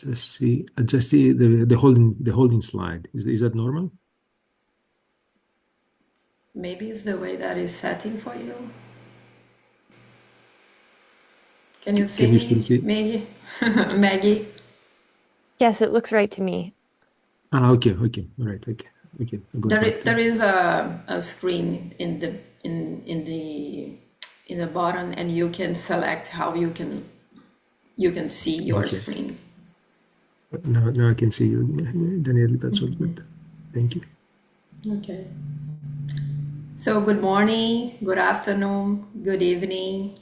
Just see the holding slide. Is that normal? Maybe it's the way that is setting for you. Can you see Can you still me, see? Maggie? Maggie? Yes, it looks right to me. Okay. All right. Okay. I'll go back There to. is a screen in the bottom, and you can select how you can see your Okay. screen. Now I can see you, Daniel. That's all good. Thank you. Okay. So good morning, good afternoon, good evening,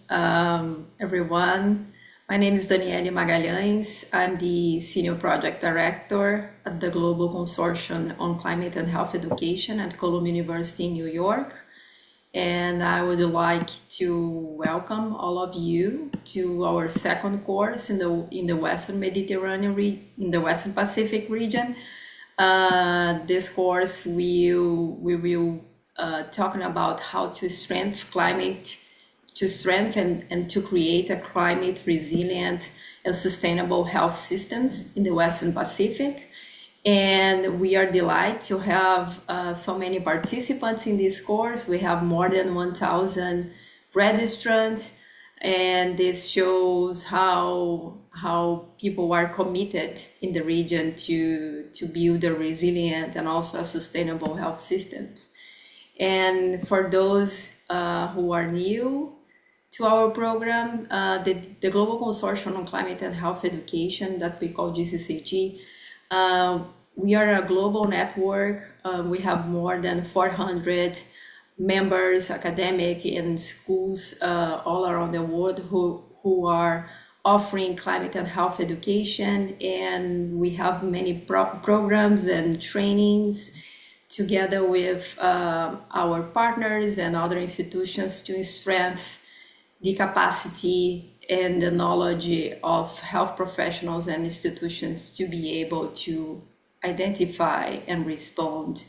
everyone. My name is Daniele Magalhães. I'm the Senior Project Director at the Global Consortium on Climate and Health Education at Columbia University in New York. And I would like to welcome all of you to our second course in the Western in the Western Pacific region. This course we will talking about how to strengthen and to create a climate resilient and sustainable health systems in the Western Pacific. And we are delighted to have so many participants in this course. We have more than 1,000 registrants, and this shows how people are committed in the region to build a resilient and also a sustainable health systems. And for those who are new to our program, the Global Consortium on Climate and Health Education that we call GCCG, we are a global network. We have more than 400 members, academic and schools all around the world who are offering climate and health education. And we have many programs and trainings together with our partners and other institutions to strengthen the capacity and the knowledge of health professionals and institutions to be able to identify and respond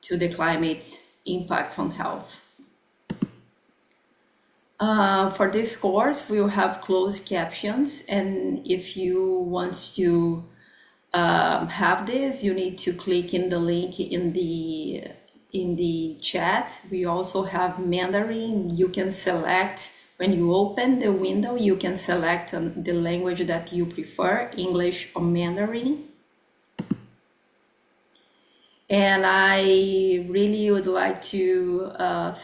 to the climate impact on health. For this course, we will have closed captions, and if you want to have this, you need to click in the link in the chat. We also have Mandarin. You can select, when you open the window, you can select the language that you prefer, English or Mandarin. And I really would like to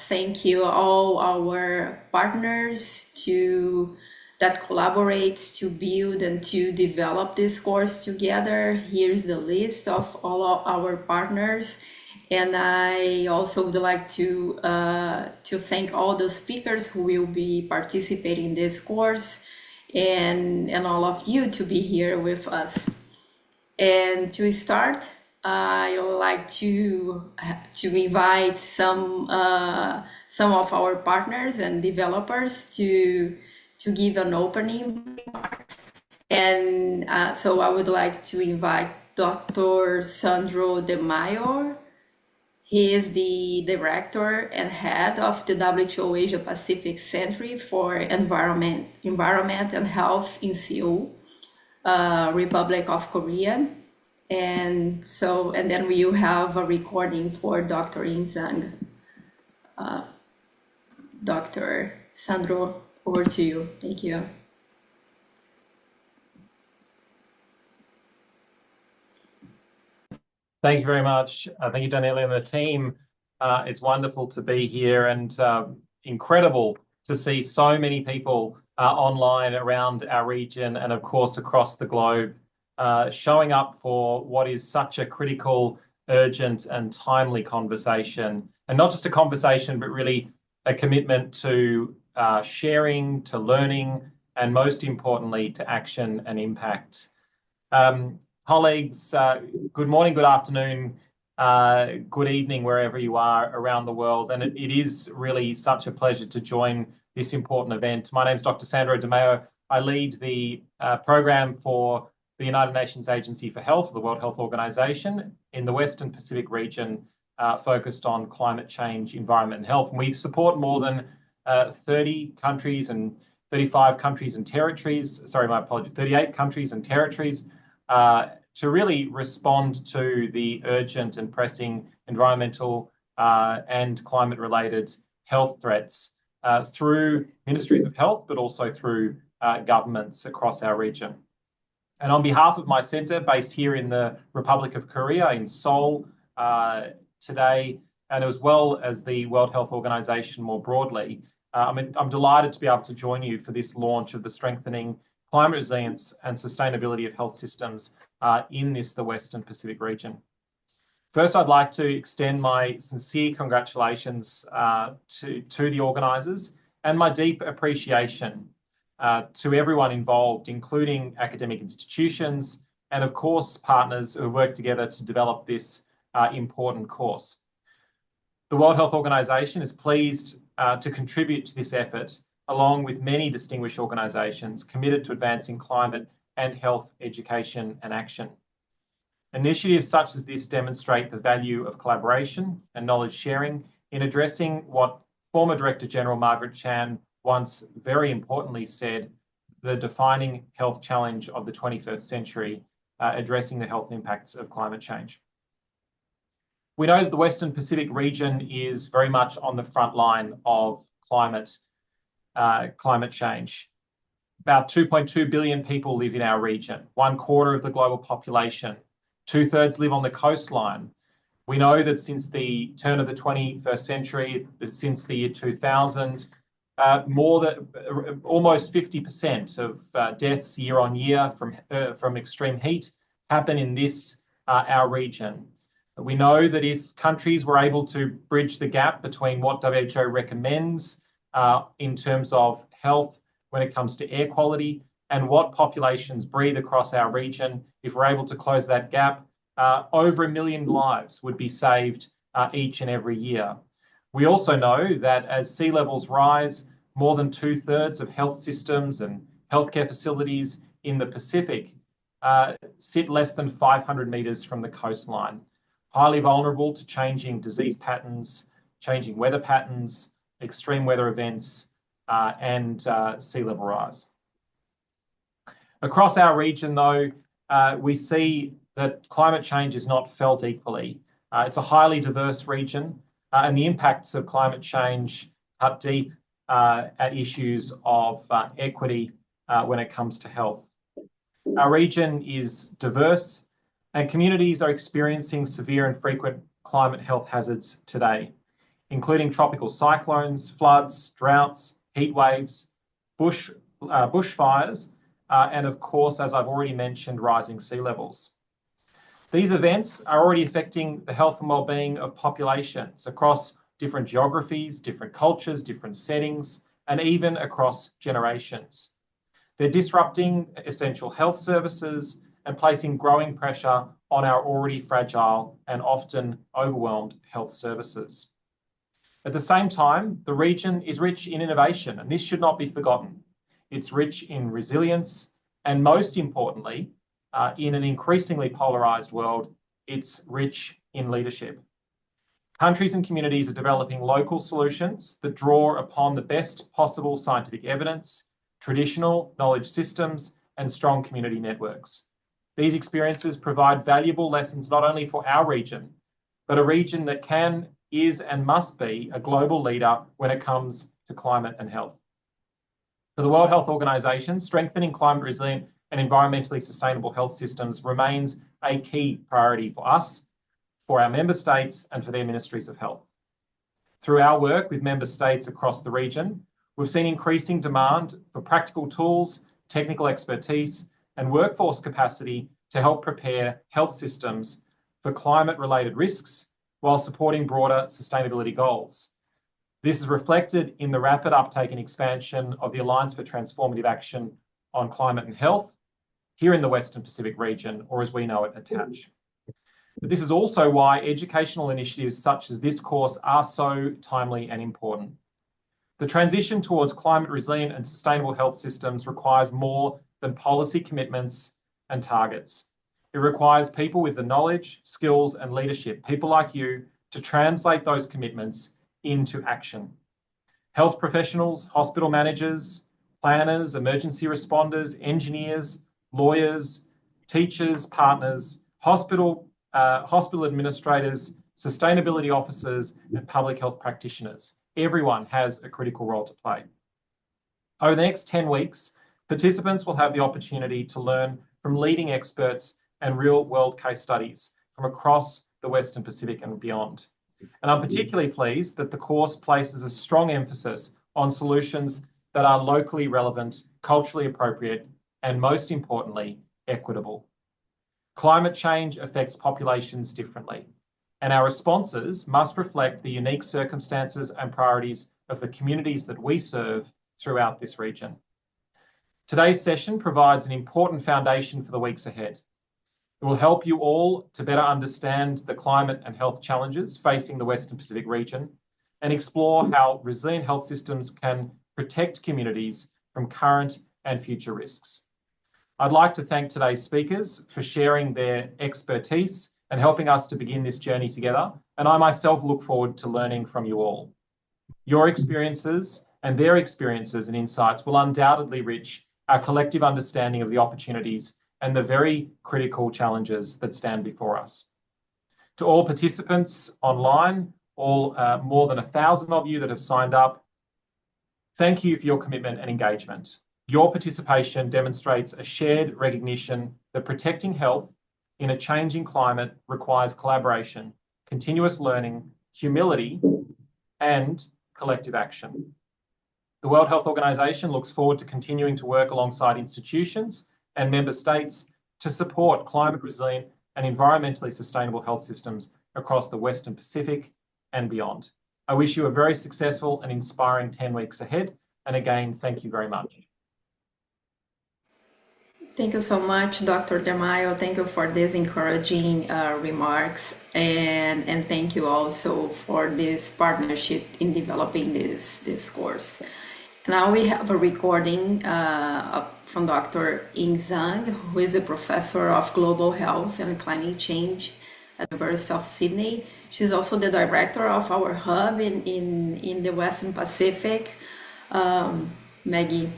thank you all our partners that collaborate to build and to develop this course together. Here's the list of all of our partners. And I also would like to thank all the speakers who will be participating in this course and all of you to be here with us. And to start, I would like to invite some of our partners and developers to give an opening remarks. And so I would like to invite Dr. Sandro de Mayor. He is the director and head of the WHO Asia Pacific Center for Environment and Health in Seoul, Republic of Korea. And then we will have a recording for Dr. In Zhang. Dr. Sandro, over to you. Thank you. Thank you very much. Thank you, Daniele and the team. It's wonderful to be here and incredible to see so many people online around our region and, of course, across the globe showing up for what is such a critical, urgent and timely conversation. And not just a conversation, but really a commitment to sharing, to learning, and most importantly, to action and impact. Colleagues, good morning, good afternoon, good evening, wherever you are around the world. And it is really such a pleasure to join this important event. My name is Dr. Sandro de Mayo. I lead the program for the United Nations Agency for Health, the World Health Organization, in the Western Pacific region, focused on climate change, environment and health. And we support more than 30 countries and 35 countries and territories, sorry, my apologies, 38 countries and territories to really respond to the urgent and pressing environmental and climate-related health threats through ministries of health, but also through governments across our region. And on behalf of my centre, based here in the Republic of Korea, in Seoul today, and as well as the World Health Organization more broadly, I'm delighted to be able to join you for this launch of the Strengthening Climate Resilience and Sustainability of Health Systems in the Western Pacific region. First, I'd like to extend my sincere congratulations to the organisers and my deep appreciation to everyone involved, including academic institutions and, of course, partners who have worked together to develop this important course. The World Health Organization is pleased to contribute to this effort, along with many distinguished organisations committed to advancing climate and health education and action. Initiatives such as this demonstrate the value of collaboration and knowledge sharing in addressing what former Director General Margaret Chan once very importantly said, the defining health challenge of the 21st century, addressing the health impacts of climate change. We know that the Western Pacific region is very much on the front line of climate change. About 2.2 billion people live in our region, 1/4 of the global population. 2/3 live on the coastline. We know that since the turn of the 21st century, since the year 2000, more than almost 50% of deaths year on year from extreme heat happen in our region. We know that if countries were able to bridge the gap between what WHO recommends in terms of health when it comes to air quality and what populations breathe across our region, if we're able to close that gap, over 1 million lives would be saved each and every year. We also know that as sea levels rise, more than 2/3 of health systems and healthcare facilities in the Pacific sit less than 500 metres from the coastline, highly vulnerable to changing disease patterns, changing weather patterns, extreme weather events, and sea level rise. Across our region, though, we see that climate change is not felt equally. It's a highly diverse region, and the impacts of climate change cut deep at issues of equity when it comes to health. Our region is diverse, and communities are experiencing severe and frequent climate health hazards today, including tropical cyclones, floods, droughts, heat waves, bushfires, and of course, as I've already mentioned, rising sea levels. These events are already affecting the health and well-being of populations across different geographies, different cultures, different settings, and even across generations. They're disrupting essential health services and placing growing pressure on our already fragile and often overwhelmed health services. At the same time, the region is rich in innovation, and this should not be forgotten. It's rich in resilience, and most importantly, in an increasingly polarised world, it's rich in leadership. Countries and communities are developing local solutions that draw upon the best possible scientific evidence, traditional knowledge systems, and strong community networks. These experiences provide valuable lessons not only for our region, but a region that can, is, and must be a global leader when it comes to climate and health. For the World Health Organization, strengthening climate resilient and environmentally sustainable health systems remains a key priority for us, for our member states, and for their ministries of health. Through our work with member states across the region, we've seen increasing demand for practical tools, technical expertise, and workforce capacity to help prepare health systems for climate-related risks while supporting broader sustainability goals. This is reflected in the rapid uptake and expansion of the Alliance for Transformative Action on Climate and Health here in the Western Pacific region, or as we know it, ATTACH. But this is also why educational initiatives such as this course are so timely and important. The transition towards climate resilient and sustainable health systems requires more than policy commitments and targets. It requires people with the knowledge, skills, and leadership, people like you, to translate those commitments into action. Health professionals, hospital managers, planners, emergency responders, engineers, lawyers, teachers, partners, hospital administrators, sustainability officers, and public health practitioners. Everyone has a critical role to play. Over the next 10 weeks, participants will have the opportunity to learn from leading experts and real-world case studies from across the Western Pacific and beyond. And I'm particularly pleased that the course places a strong emphasis on solutions that are locally relevant, culturally appropriate, and most importantly, equitable. Climate change affects populations differently, and our responses must reflect the unique circumstances and priorities of the communities that we serve throughout this region. Today's session provides an important foundation for the weeks ahead. It will help you all to better understand the climate and health challenges facing the Western Pacific region and explore how resilient health systems can protect communities from current and future risks. I'd like to thank today's speakers for sharing their expertise and helping us to begin this journey together, and I myself look forward to learning from you all. Your experiences and their experiences and insights will undoubtedly enrich our collective understanding of the opportunities and the very critical challenges that stand before us. To all participants online, all more than 1,000 of you that have signed up, thank you for your commitment and engagement. Your participation demonstrates a shared recognition that protecting health in a changing climate requires collaboration, continuous learning, humility, and collective action. The World Health Organization looks forward to continuing to work alongside institutions and member states to support climate resilient and environmentally sustainable health systems across the Western Pacific and beyond. I wish you a very successful and inspiring 10 weeks ahead. And again, thank you very much. Thank you so much, Dr. Demaio. Thank you for these encouraging remarks, and thank you also for this partnership in developing this course. Now we have a recording from Dr. Ying Zhang, who is a professor of global health and climate change at the University of Sydney. She's also the director of our hub in the Western Pacific. Maggie.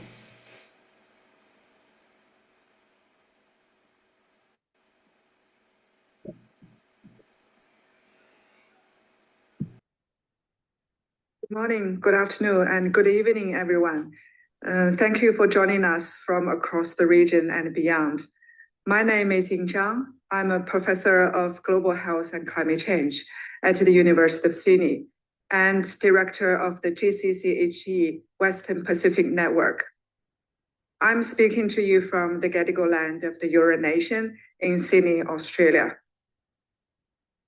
Good morning, good afternoon, and good evening, everyone. Thank you for joining us from across the region and beyond. My name is Ying Zhang. I'm a professor of global health and climate change at the University of Sydney and director of the GCCHE Western Pacific Network. I'm speaking to you from the Gadigal land of the Eora Nation in Sydney, Australia.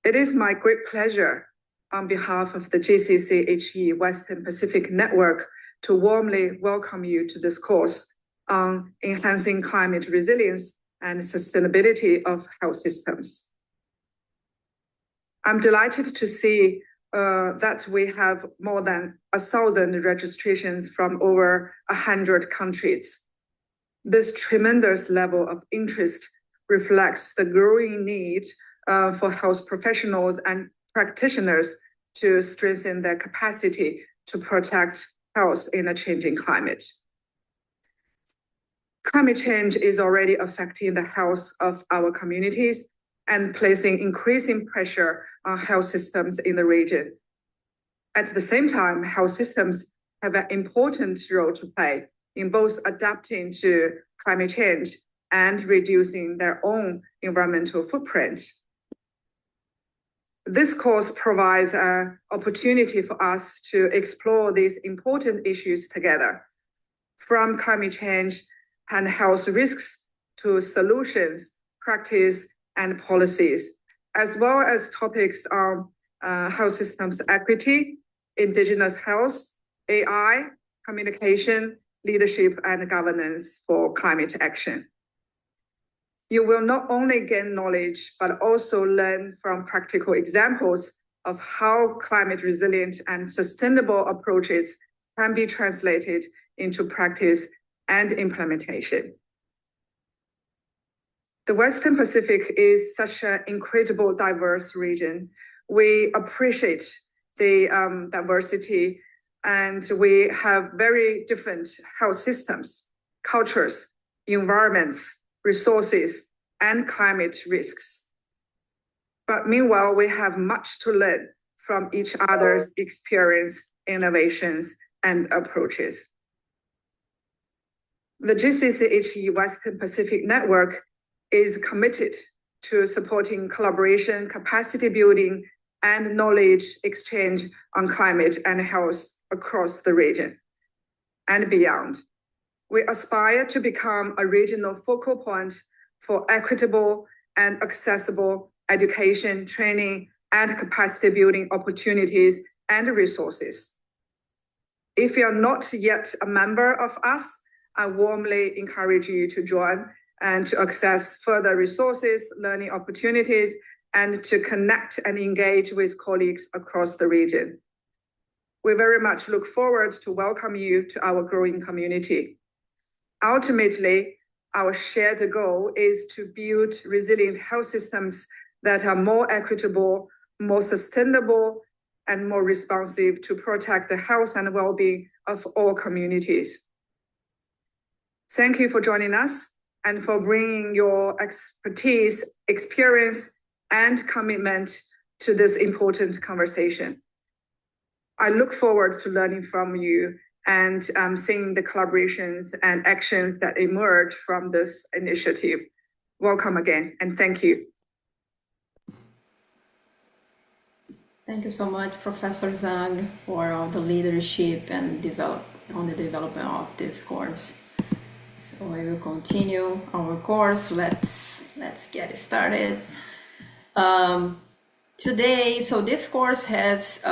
It is my great pleasure on behalf of the GCCHE Western Pacific Network to warmly welcome you to this course on enhancing climate resilience and sustainability of health systems. I'm delighted to see that we have more than 1,000 registrations from over 100 countries. This tremendous level of interest reflects the growing need for health professionals and practitioners to strengthen their capacity to protect health in a changing climate. Climate change is already affecting the health of our communities and placing increasing pressure on health systems in the region. At the same time, health systems have an important role to play in both adapting to climate change and reducing their own environmental footprint. This course provides an opportunity for us to explore these important issues together, from climate change and health risks to solutions, practice, and policies, as well as topics on health systems equity, indigenous health, AI, communication, leadership, and governance for climate action. You will not only gain knowledge, but also learn from practical examples of how climate resilient and sustainable approaches can be translated into practice and implementation. The Western Pacific is such an incredible diverse region. We appreciate the diversity, and we have very different health systems, cultures, environments, resources, and climate risks. But meanwhile, we have much to learn from each other's experience, innovations, and approaches. The GCCHE Western Pacific Network is committed to supporting collaboration, capacity building, and knowledge exchange on climate and health across the region and beyond. We aspire to become a regional focal point for equitable and accessible education, training, and capacity building opportunities and resources. If you are not yet a member of us, I warmly encourage you to join and to access further resources, learning opportunities, and to connect and engage with colleagues across the region. We very much look forward to welcome you to our growing community. Ultimately, our shared goal is to build resilient health systems that are more equitable, more sustainable, and more responsive to protect the health and well-being of all communities. Thank you for joining us and for bringing your expertise, experience, and commitment to this important conversation. I look forward to learning from you and seeing the collaborations and actions that emerge from this initiative. Welcome again, and thank you. Thank you so much, Professor Zhang, for all the leadership and the development of this course. So I will continue our course. Let's get started. Today, so this course has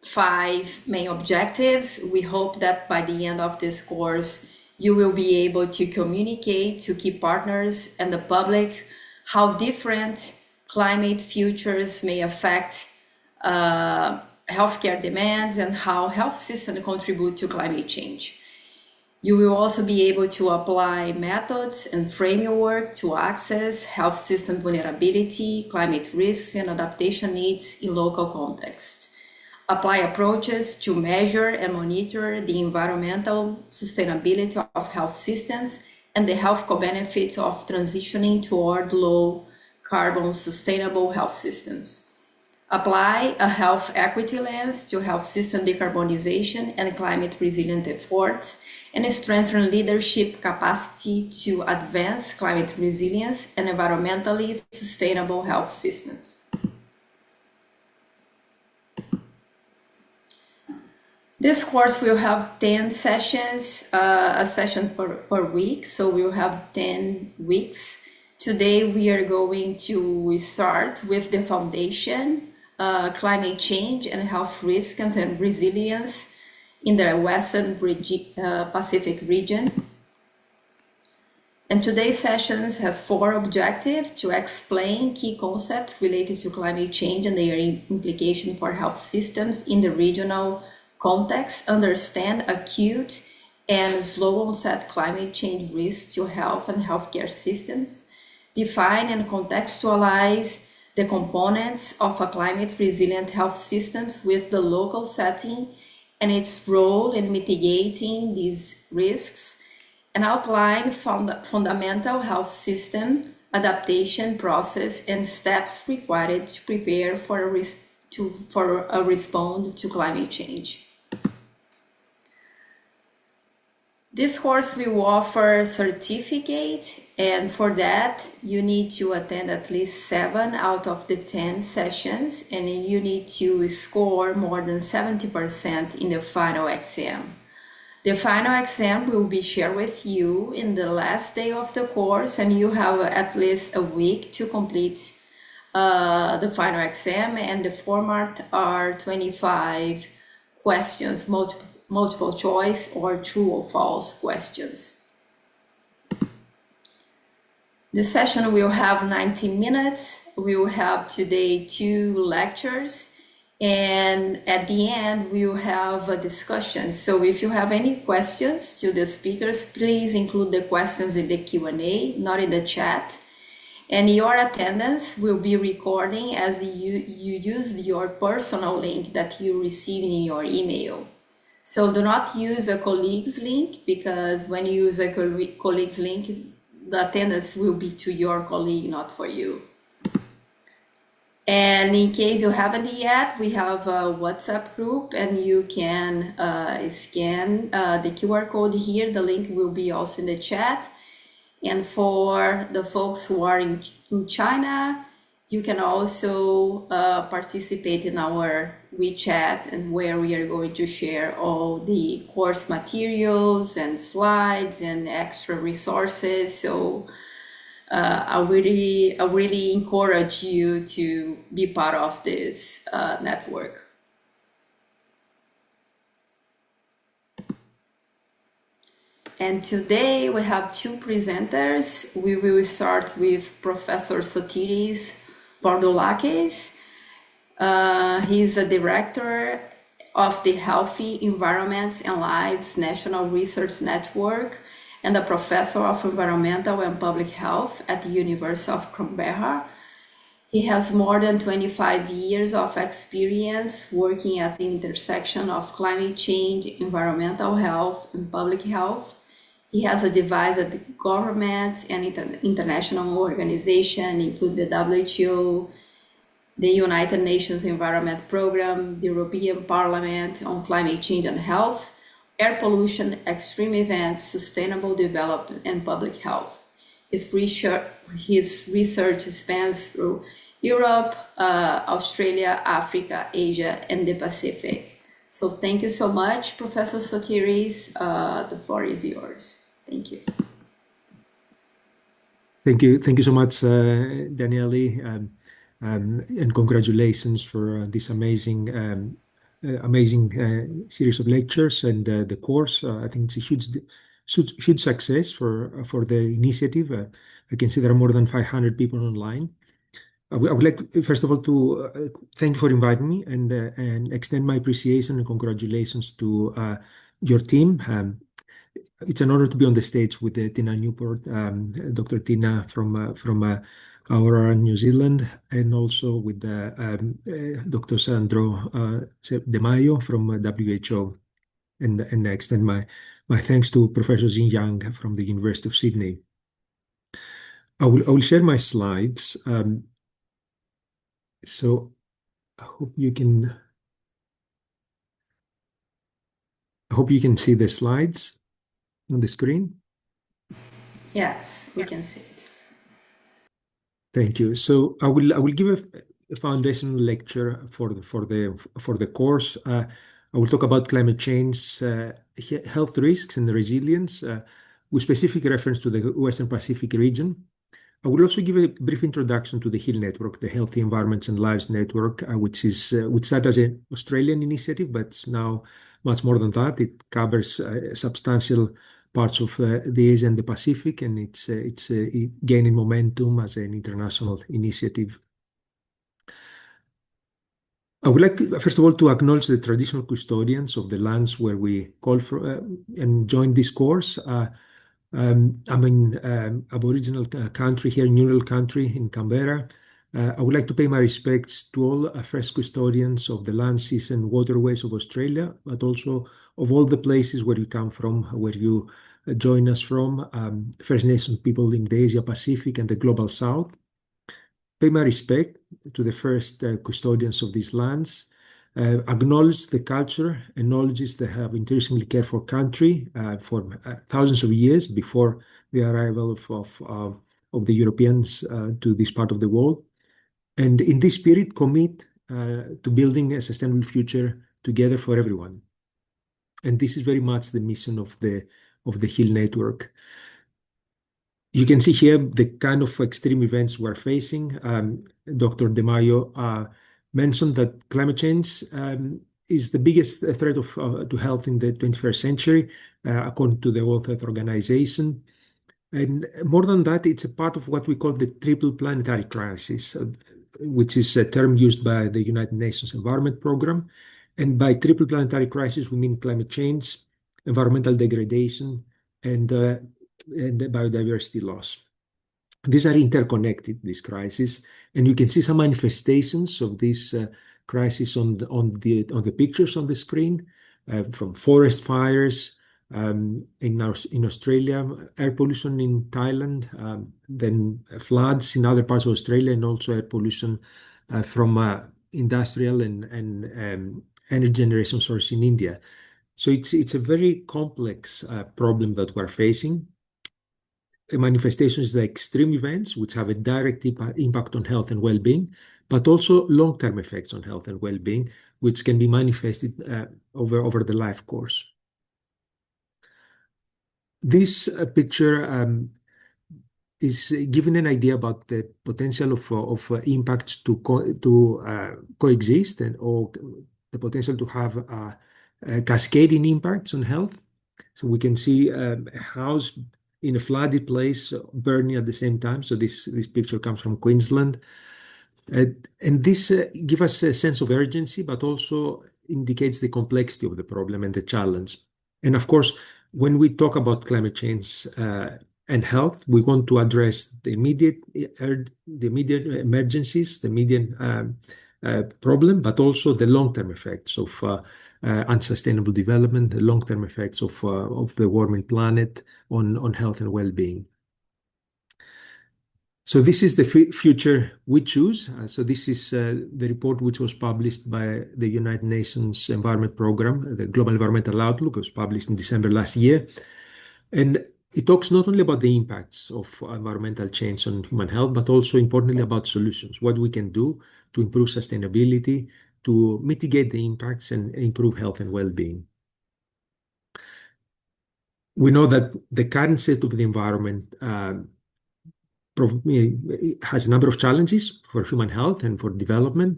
5 main objectives. We hope that by the end of this course, you will be able to communicate to key partners and the public how different climate futures may affect healthcare demands and how health systems contribute to climate change. You will also be able to apply methods and framework to access health system vulnerability, climate risks, and adaptation needs in local context. Apply approaches to measure and monitor the environmental sustainability of health systems and the health co-benefits of transitioning toward low carbon sustainable health systems. Apply a health equity lens to health system decarbonization and climate resilient efforts, and strengthen leadership capacity to advance climate resilience and environmentally sustainable health systems. This course will have 10 sessions, a session per week, so we'll have 10 weeks. Today we are going to start with the foundation, climate change and health risks and resilience in the Western Pacific region. And today's sessions has 4 objectives: to explain key concepts related to climate change and their implication for health systems in the regional context, understand acute and slow onset climate change risks to health and healthcare systems, define and contextualize the components of a climate resilient health systems with the local setting and its role in mitigating these risks, and outline fundamental health system adaptation process and steps required to prepare for a response to climate change. This course will offer certificate, and for that you need to attend at least 7 out of the 10 sessions, and you need to score more than 70% in the final exam. The final exam will be shared with you in the last day of the course, and you have at least a week to complete the final exam, and the format are 25 questions, multiple choice or true or false questions. The session will have 90 minutes. We will have today 2 lectures, and at the end we will have a discussion. So if you have any questions to the speakers, please include the questions in the Q&A, not in the chat. And your attendance will be recording as you use your personal link that you receive in your email. So do not use a colleague's link, because when you use a colleague's link, the attendance will be to your colleague, not for you. And in case you haven't yet, we have a WhatsApp group, and you can scan the QR code here. The link will be also in the chat. And for the folks who are in China, you can also participate in our WeChat, and where we are going to share all the course materials and slides and extra resources. So I really encourage you to be part of this network. And today we have two presenters. We will start with Professor Sotiris Bordoulakis. He's the director of the Healthy Environments and Lives National Research Network and a professor of environmental and public health at the University of Canberra. He has more than 25 years of experience working at the intersection of climate change, environmental health, and public health. He has advised governments and international organizations, including the WHO, the United Nations Environment Programme, the European Parliament on climate change and health, air pollution, extreme events, sustainable development, and public health. His research spans through Europe, Australia, Africa, Asia, and the Pacific. So thank you so much, Professor Sotiris. The floor is yours. Thank you. Thank you so much, Daniele, and congratulations for this amazing series of lectures and the course. I think it's a huge success for the initiative. I can see there are more than 500 people online. I would like, first of all, to thank you for inviting me and extend my appreciation and congratulations to your team. It's an honor to be on the stage with Tina Newport, Dr. Tina from Aurora, New Zealand, and also with Dr. Sandro De Maio from WHO. And I extend my thanks to Professor Xin Yang from the University of Sydney. I will share my slides. So I hope you can see the slides on the screen. Yes, we can see it. Thank you. So I will give a foundational lecture for the course. I will talk about climate change, health risks, and resilience, with specific reference to the Western Pacific region. I will also give a brief introduction to the HEAL Network, the Healthy Environments and Lives Network, which started as an Australian initiative, but it's now much more than that. It covers substantial parts of the Asia and the Pacific, and it's gaining momentum as an international initiative. I would like, first of all, to acknowledge the traditional custodians of the lands where we call for and join this course. I'm in Aboriginal country here, Ngunnawal country in Canberra. I would like to pay my respects to all first custodians of the land, seas, and waterways of Australia, but also of all the places where you come from, where you join us from, First Nations people in the Asia Pacific and the Global South. Pay my respect to the first custodians of these lands. Acknowledge the culture and knowledges that have increasingly cared for country for thousands of years before the arrival of the Europeans to this part of the world. And in this spirit, commit to building a sustainable future together for everyone. And this is very much the mission of the HEAL Network. You can see here the kind of extreme events we're facing. Dr. De Maio mentioned that climate change is the biggest threat to health in the 21st century, according to the World Health Organization. And more than that, it's a part of what we call the triple planetary crisis, which is a term used by the United Nations Environment Programme. And by triple planetary crisis, we mean climate change, environmental degradation, and biodiversity loss. These are interconnected, this crisis, and you can see some manifestations of this crisis on the pictures on the screen, from forest fires in Australia, air pollution in Thailand, then floods in other parts of Australia, and also air pollution from industrial and energy generation source in India. So it's a very complex problem that we're facing. Manifestations like extreme events, which have a direct impact on health and well-being, but also long-term effects on health and well-being, which can be manifested over the life course. This picture is giving an idea about the potential of impacts to coexist or the potential to have cascading impacts on health. So we can see a house in a flooded place burning at the same time. So this picture comes from Queensland. And this gives us a sense of urgency, but also indicates the complexity of the problem and the challenge. And of course, when we talk about climate change and health, we want to address the immediate emergencies, the immediate problem, but also the long-term effects of unsustainable development, the long-term effects of the warming planet on health and well-being. So this is the future we choose. So this is the report which was published by the United Nations Environment Programme. The Global Environmental Outlook was published in December last year. And it talks not only about the impacts of environmental change on human health, but also importantly about solutions, what we can do to improve sustainability, to mitigate the impacts and improve health and well-being. We know that the current state of the environment has a number of challenges for human health and for development,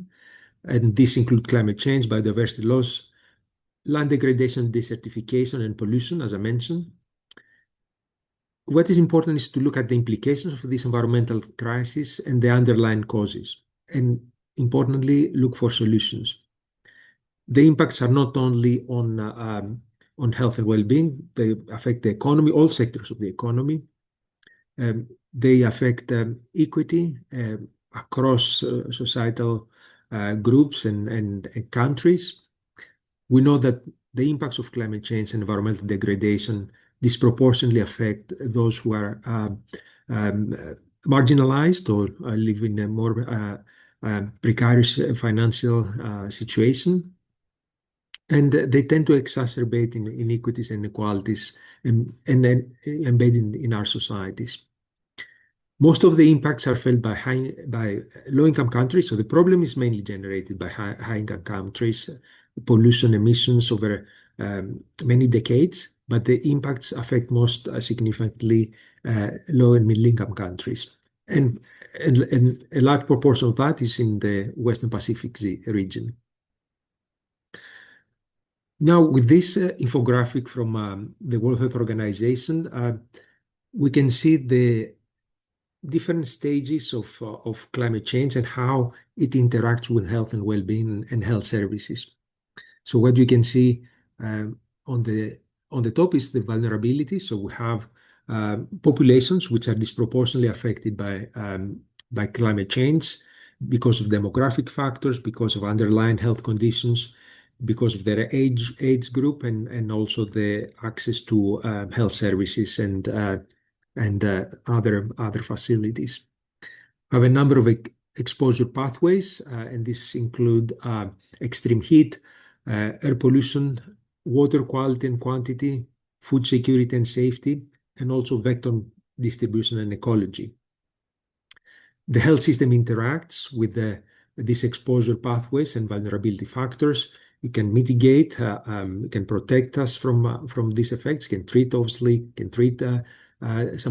and these include climate change, biodiversity loss, land degradation, desertification, and pollution, as I mentioned. What is important is to look at the implications of this environmental crisis and the underlying causes, and importantly, look for solutions. The impacts are not only on health and well-being, they affect the economy, all sectors of the economy. They affect equity across societal groups and countries. We know that the impacts of climate change and environmental degradation disproportionately affect those who are marginalized or live in a more precarious financial situation. And they tend to exacerbate inequities and inequalities and then embedded in our societies. Most of the impacts are felt by low-income countries, so the problem is mainly generated by high-income countries, pollution emissions over many decades, but the impacts affect most significantly low and middle-income countries. And a large proportion of that is in the Western Pacific region. Now, with this infographic from the World Health Organization, we can see the different stages of climate change and how it interacts with health and well-being and health services. So what you can see on the top is the vulnerability. So we have populations which are disproportionately affected by climate change because of demographic factors, because of underlying health conditions, because of their age group, and also the access to health services and other facilities. We have a number of exposure pathways, and this include extreme heat, air pollution, water quality and quantity, food security and safety, and also vector distribution and ecology. The health system interacts with these exposure pathways and vulnerability factors. It can mitigate, it can protect us from these effects, can treat some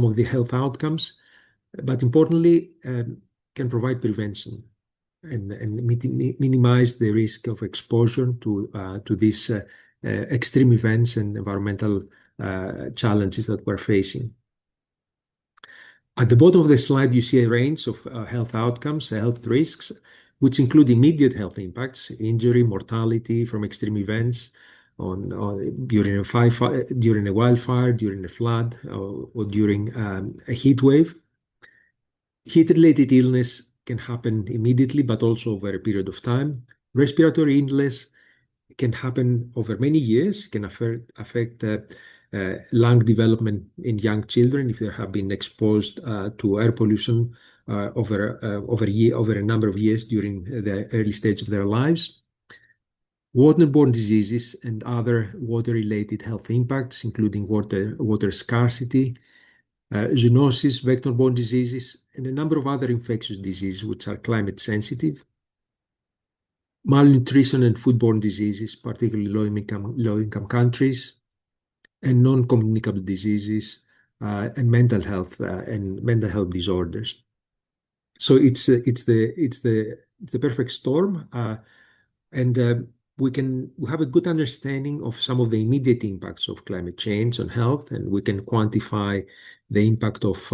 of the health outcomes, but importantly, can provide prevention and minimize the risk of exposure to these extreme events and environmental challenges that we're facing. At the bottom of the slide, you see a range of health outcomes, health risks, which include immediate health impacts, injury, mortality from extreme events, during a wildfire, during a flood, or during a heat wave. Heat-related illness can happen immediately, but also over a period of time. Respiratory illness can happen over many years, can affect lung development in young children if they have been exposed to air pollution over a number of years during the early stage of their lives. Waterborne diseases and other water-related health impacts, including water scarcity, zoonosis, vector-borne diseases, and a number of other infectious diseases which are climate sensitive. Malnutrition and foodborne diseases, particularly low-income countries, and non-communicable diseases, and mental health disorders. So it's the perfect storm, and we have a good understanding of some of the immediate impacts of climate change on health, and we can quantify the impact of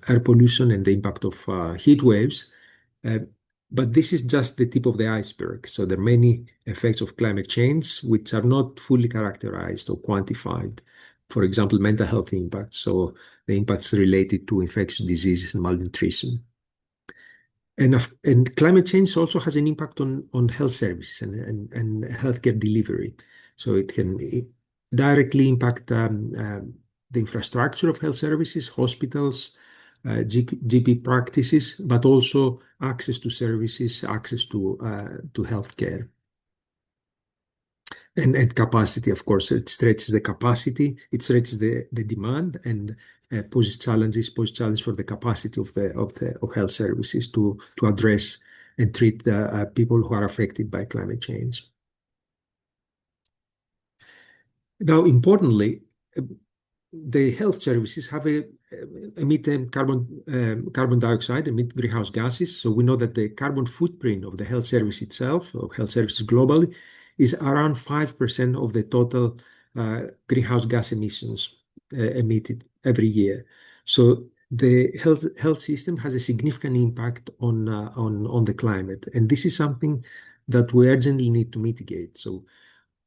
air pollution and the impact of heat waves. But this is just the tip of the iceberg. So there are many effects of climate change which are not fully characterized or quantified. For example, mental health impacts, so the impacts related to infectious diseases and malnutrition. And climate change also has an impact on health services and healthcare delivery. So it can directly impact the infrastructure of health services, hospitals, GP practices, but also access to services, access to healthcare. And capacity, of course, it stretches the capacity, it stretches the demand, and poses challenge for the capacity of health services to address and treat the people who are affected by climate change. Now, importantly, the health services emit carbon dioxide, emit greenhouse gases. So we know that the carbon footprint of the health service itself, of health services globally, is around 5% of the total greenhouse gas emissions emitted every year. So the health system has a significant impact on the climate, and this is something that we urgently need to mitigate. So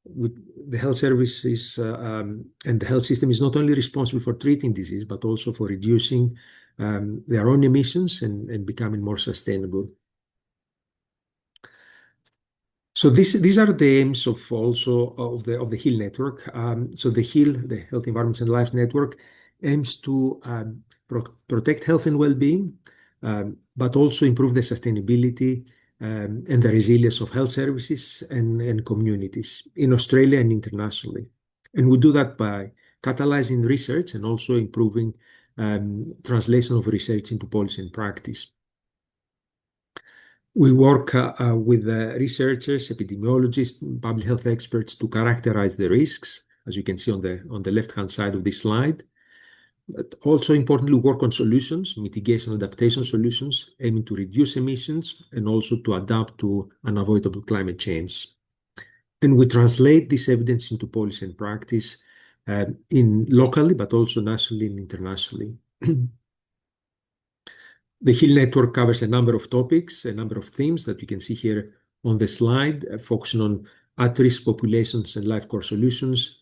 with the health services and the health system is not only responsible for treating disease, but also for reducing their own emissions and becoming more sustainable. So these are the aims of the HEAL network. So the HEAL, the Health, Environment and Life Network, aims to protect health and well-being, but also improve the sustainability and the resilience of health services and communities in Australia and internationally. And we do that by catalyzing research and also improving translation of research into policy and practice. We work with researchers, epidemiologists, public health experts to characterize the risks, as you can see on the left-hand side of this slide. But also importantly, work on solutions, mitigation adaptation solutions, aiming to reduce emissions and also to adapt to unavoidable climate change. And we translate this evidence into policy and practice in locally, but also nationally and internationally. The HEAL network covers a number of topics, a number of themes that you can see here on the slide, focusing on at-risk populations and life course solutions,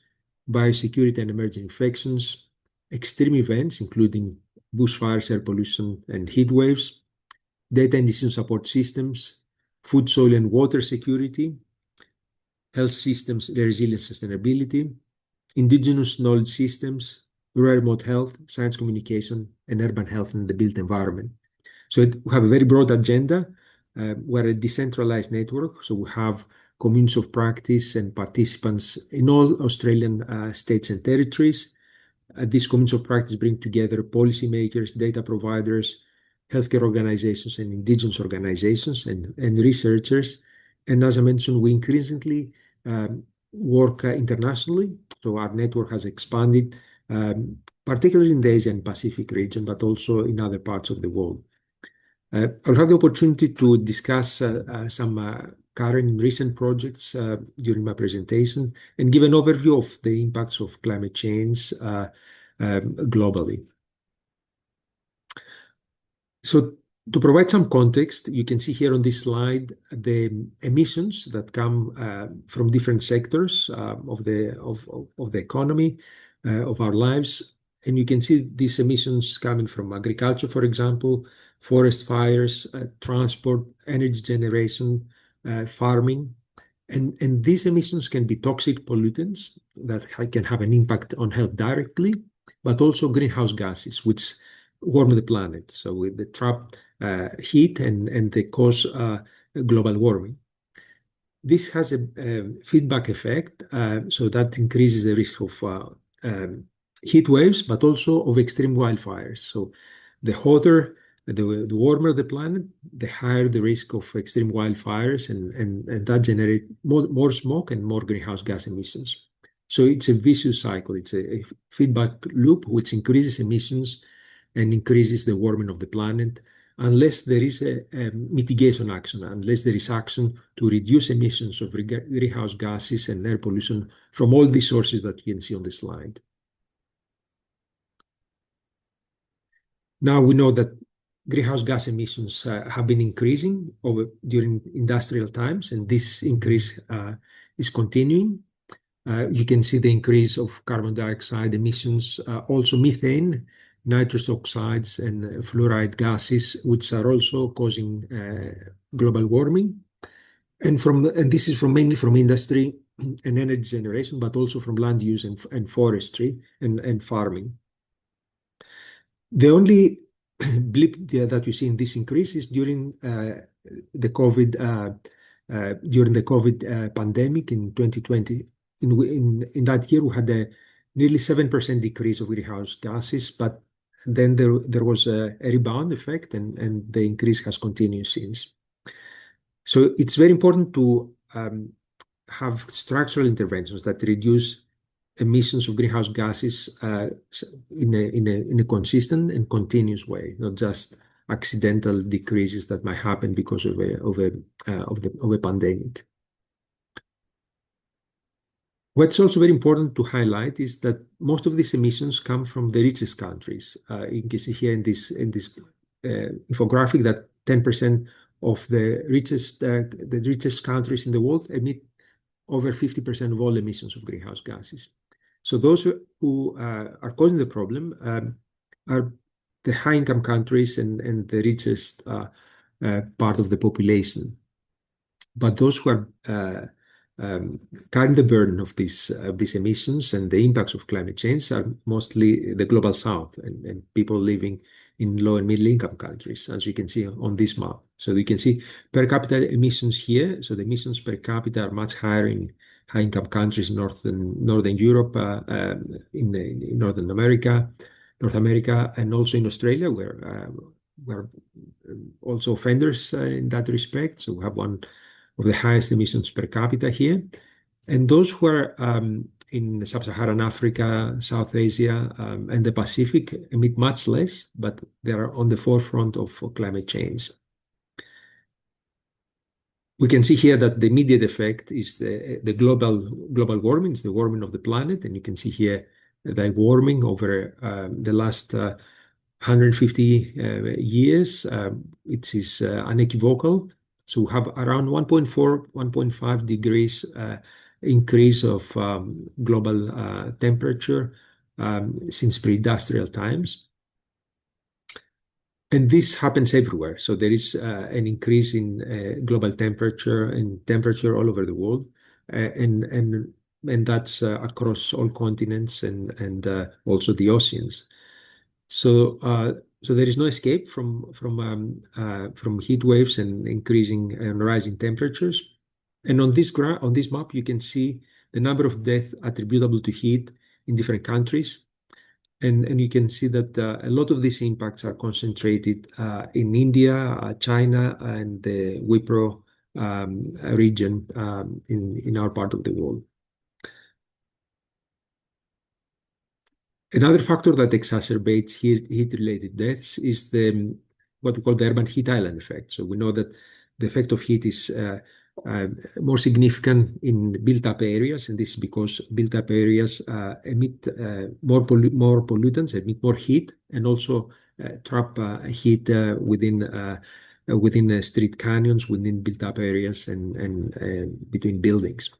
biosecurity and emerging infections, extreme events, including bushfires, air pollution, and heat waves, data and decision support systems, food, soil, and water security, health systems, resilience, sustainability, indigenous knowledge systems, rural remote health, science communication, and urban health in the built environment. So we have a very broad agenda. We're a decentralized network, so we have communities of practice and participants in all Australian states and territories. These communities of practice bring together policymakers, data providers, healthcare organizations, and indigenous organizations and researchers. And as I mentioned, we increasingly work internationally. So our network has expanded, particularly in the Asian Pacific region, but also in other parts of the world. I'll have the opportunity to discuss some current and recent projects during my presentation and give an overview of the impacts of climate change globally. So to provide some context, you can see here on this slide the emissions that come from different sectors of the economy, of our lives. And you can see these emissions coming from agriculture, for example, forest fires, transport, energy generation, farming, And these emissions can be toxic pollutants that can have an impact on health directly, but also greenhouse gases, which warm the planet. So with the trap heat and they cause global warming. This has a feedback effect, so that increases the risk of heat waves, but also of extreme wildfires. So the hotter, the warmer the planet, the higher the risk of extreme wildfires, and that generates more smoke and more greenhouse gas emissions. So it's a vicious cycle. It's a feedback loop which increases emissions and increases the warming of the planet, unless there is a mitigation action, unless there is action to reduce emissions of greenhouse gases and air pollution from all these sources that you can see on the slide. Now we know that greenhouse gas emissions have been increasing during industrial times, and this increase is continuing. You can see the increase of carbon dioxide emissions, also methane, nitrous oxides, and fluoride gases, which are also causing global warming. And this is mainly from industry and energy generation, but also from land use and forestry and farming. The only blip that you see in this increase is during the COVID pandemic in 2020. In that year, we had a nearly 7% decrease of greenhouse gases, but then there was a rebound effect, and the increase has continued since. So it's very important to have structural interventions that reduce emissions of greenhouse gases in a consistent and continuous way, not just accidental decreases that might happen because of a pandemic. What's also very important to highlight is that most of these emissions come from the richest countries. You can see here in this infographic that 10% of the richest countries in the world emit over 50% of all emissions of greenhouse gases. So those who are causing the problem are the high-income countries and the richest part of the population. But those who are carrying the burden of these emissions and the impacts of climate change are mostly the global south and people living in low and middle income countries, as you can see on this map. So you can see per capita emissions here. So the emissions per capita are much higher in high income countries, Northern Europe, in North America, and also in Australia, where we're also offenders in that respect. So we have one of the highest emissions per capita here. And those who are in Sub-Saharan Africa, South Asia, and the Pacific emit much less, but they are on the forefront of climate change. We can see here that the immediate effect is the global warming, it's the warming of the planet. And you can see here the warming over the last 150 years. It is unequivocal. So we have around 1.4, 1.5 degrees increase of global temperature since pre-industrial times. And this happens everywhere. So there is an increase in global temperature and temperature all over the world. And that's across all continents and also the oceans. So there is no escape from heat waves and increasing and rising temperatures. And on this map, you can see the number of deaths attributable to heat in different countries. And you can see that a lot of these impacts are concentrated in India, China, and the Wipro region in our part of the world. Another factor that exacerbates heat-related deaths is what we call the urban heat island effect. So we know that the effect of heat is more significant in built-up areas, and this is because built-up areas emit more pollutants, emit more heat, and also trap heat within street canyons, within built-up areas, and between buildings.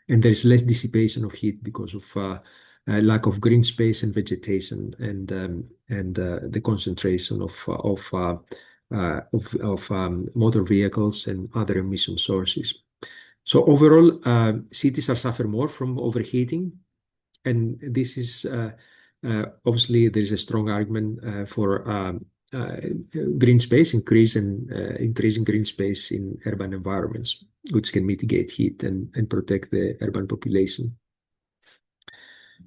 And there is less dissipation of heat because of lack of green space and vegetation, and the concentration of motor vehicles and other emission sources. So overall, cities are suffer more from overheating, and this is obviously there is a strong argument for green space increasing green space in urban environments, which can mitigate heat and protect the urban population.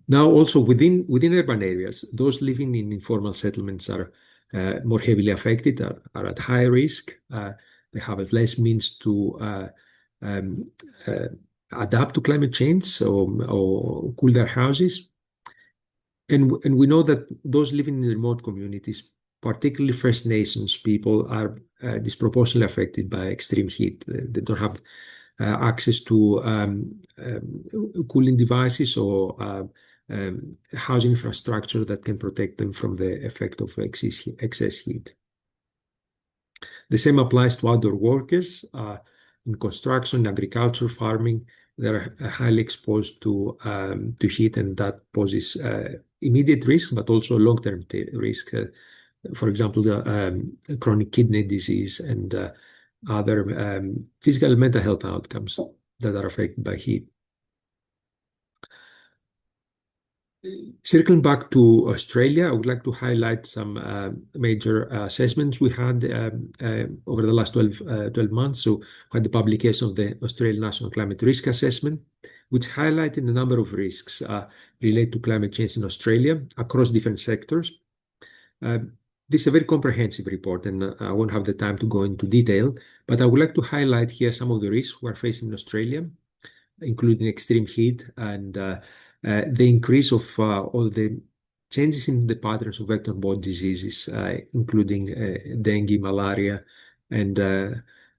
Now, also within urban areas, those living in informal settlements are more heavily affected, are at high risk. They have less means to adapt to climate change or cool their houses. And we know that those living in remote communities, particularly First Nations people, are disproportionately affected by extreme heat. They don't have access to cooling devices or housing infrastructure that can protect them from the effect of excess heat. The same applies to outdoor workers in construction, agriculture, farming. They're highly exposed to heat, and that poses immediate risk, but also long-term risk. For example, the chronic kidney disease and other physical and mental health outcomes that are affected by heat. Circling back to Australia, I would like to highlight some major assessments we had over the last 12 months. So we had the publication of the Australian National Climate Risk Assessment, which highlighted a number of risks related to climate change in Australia across different sectors. This is a very comprehensive report, and I won't have the time to go into detail, but I would like to highlight here some of the risks we are facing in Australia, including extreme heat and the increase of all the changes in the patterns of vector-borne diseases, including dengue, malaria, and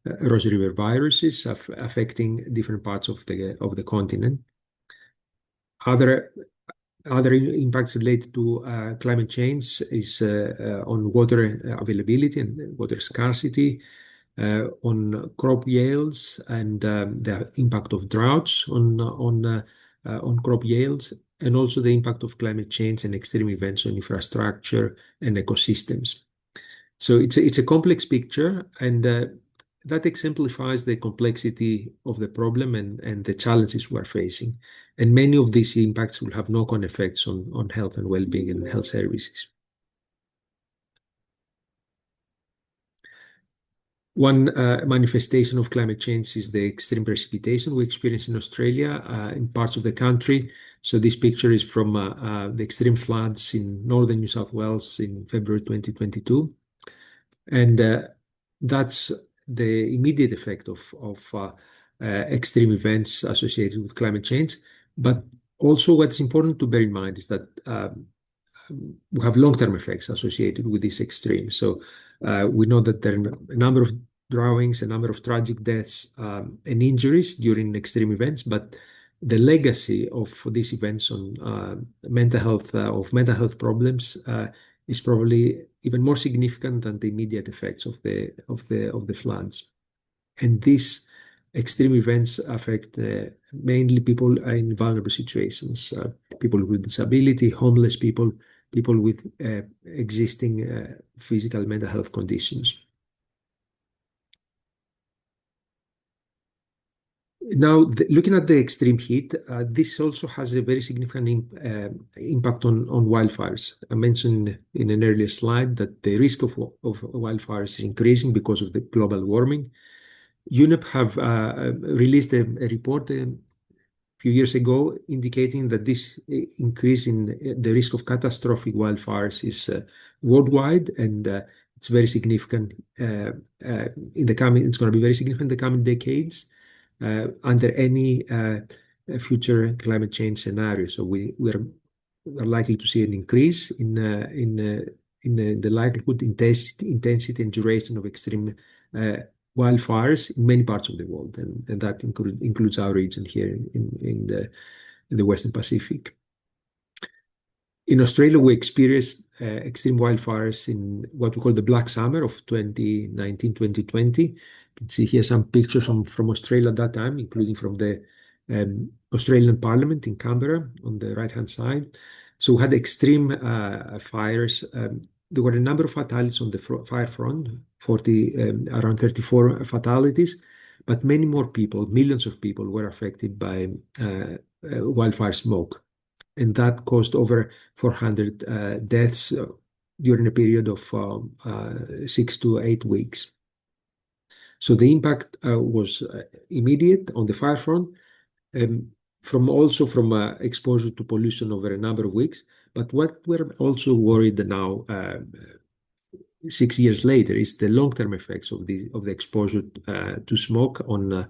Rose River viruses affecting different parts of the continent. Other impacts related to climate change is on water availability and water scarcity, on crop yields and the impact of droughts on crop yields, and also the impact of climate change and extreme events on infrastructure and ecosystems. So it's a complex picture, and that exemplifies the complexity of the problem and the challenges we're facing. And many of these impacts will have knock-on effects on health and well-being and health services. One manifestation of climate change is the extreme precipitation we experience in Australia in parts of the country. So this picture is from the extreme floods in northern New South Wales in February 2022. And that's the immediate effect of extreme events associated with climate change. But also what's important to bear in mind is that we have long-term effects associated with this extreme. So we know that there are a number of drownings, a number of tragic deaths and injuries during extreme events, but the legacy of these events on mental health problems is probably even more significant than the immediate effects of the floods. And these extreme events affect mainly people in vulnerable situations, people with disability, homeless people with existing physical and mental health conditions. Now, looking at the extreme heat, this also has a very significant impact on wildfires. I mentioned in an earlier slide that the risk of wildfires is increasing because of the global warming. UNEP have released a report a few years ago indicating that this increase in the risk of catastrophic wildfires is worldwide, and it's very significant it's going to be very significant in the coming decades under any future climate change scenario. So we're likely to see an increase in the likelihood, intensity, and duration of extreme wildfires in many parts of the world, and that includes our region here in the Western Pacific. In Australia, we experienced extreme wildfires in what we call the Black Summer of 2019-2020. You can see here some pictures from Australia at that time, including from the Australian Parliament in Canberra on the right-hand side. So we had extreme fires. There were a number of fatalities on the fire front, around 34 fatalities. but many more people, millions of people, were affected by wildfire smoke. And that caused over 400 deaths during a period of 6 to 8 weeks. So the impact was immediate on the fire front, from exposure to pollution over a number of weeks. But what we're also worried now, 6 years later, is the long-term effects of the exposure to smoke on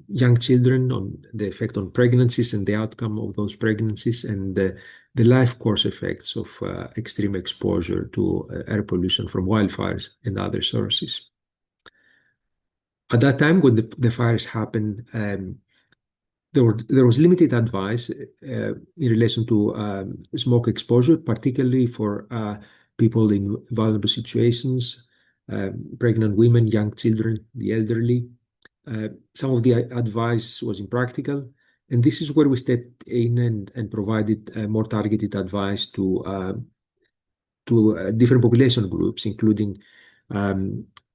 young children, on the effect on pregnancies and the outcome of those pregnancies, and the life course effects of extreme exposure to air pollution from wildfires and other sources. At that time, when the fires happened, there was limited advice in relation to smoke exposure, particularly for people in vulnerable situations, pregnant women, young children, the elderly. Some of the advice was impractical, and this is where we stepped in and provided more targeted advice to different population groups, including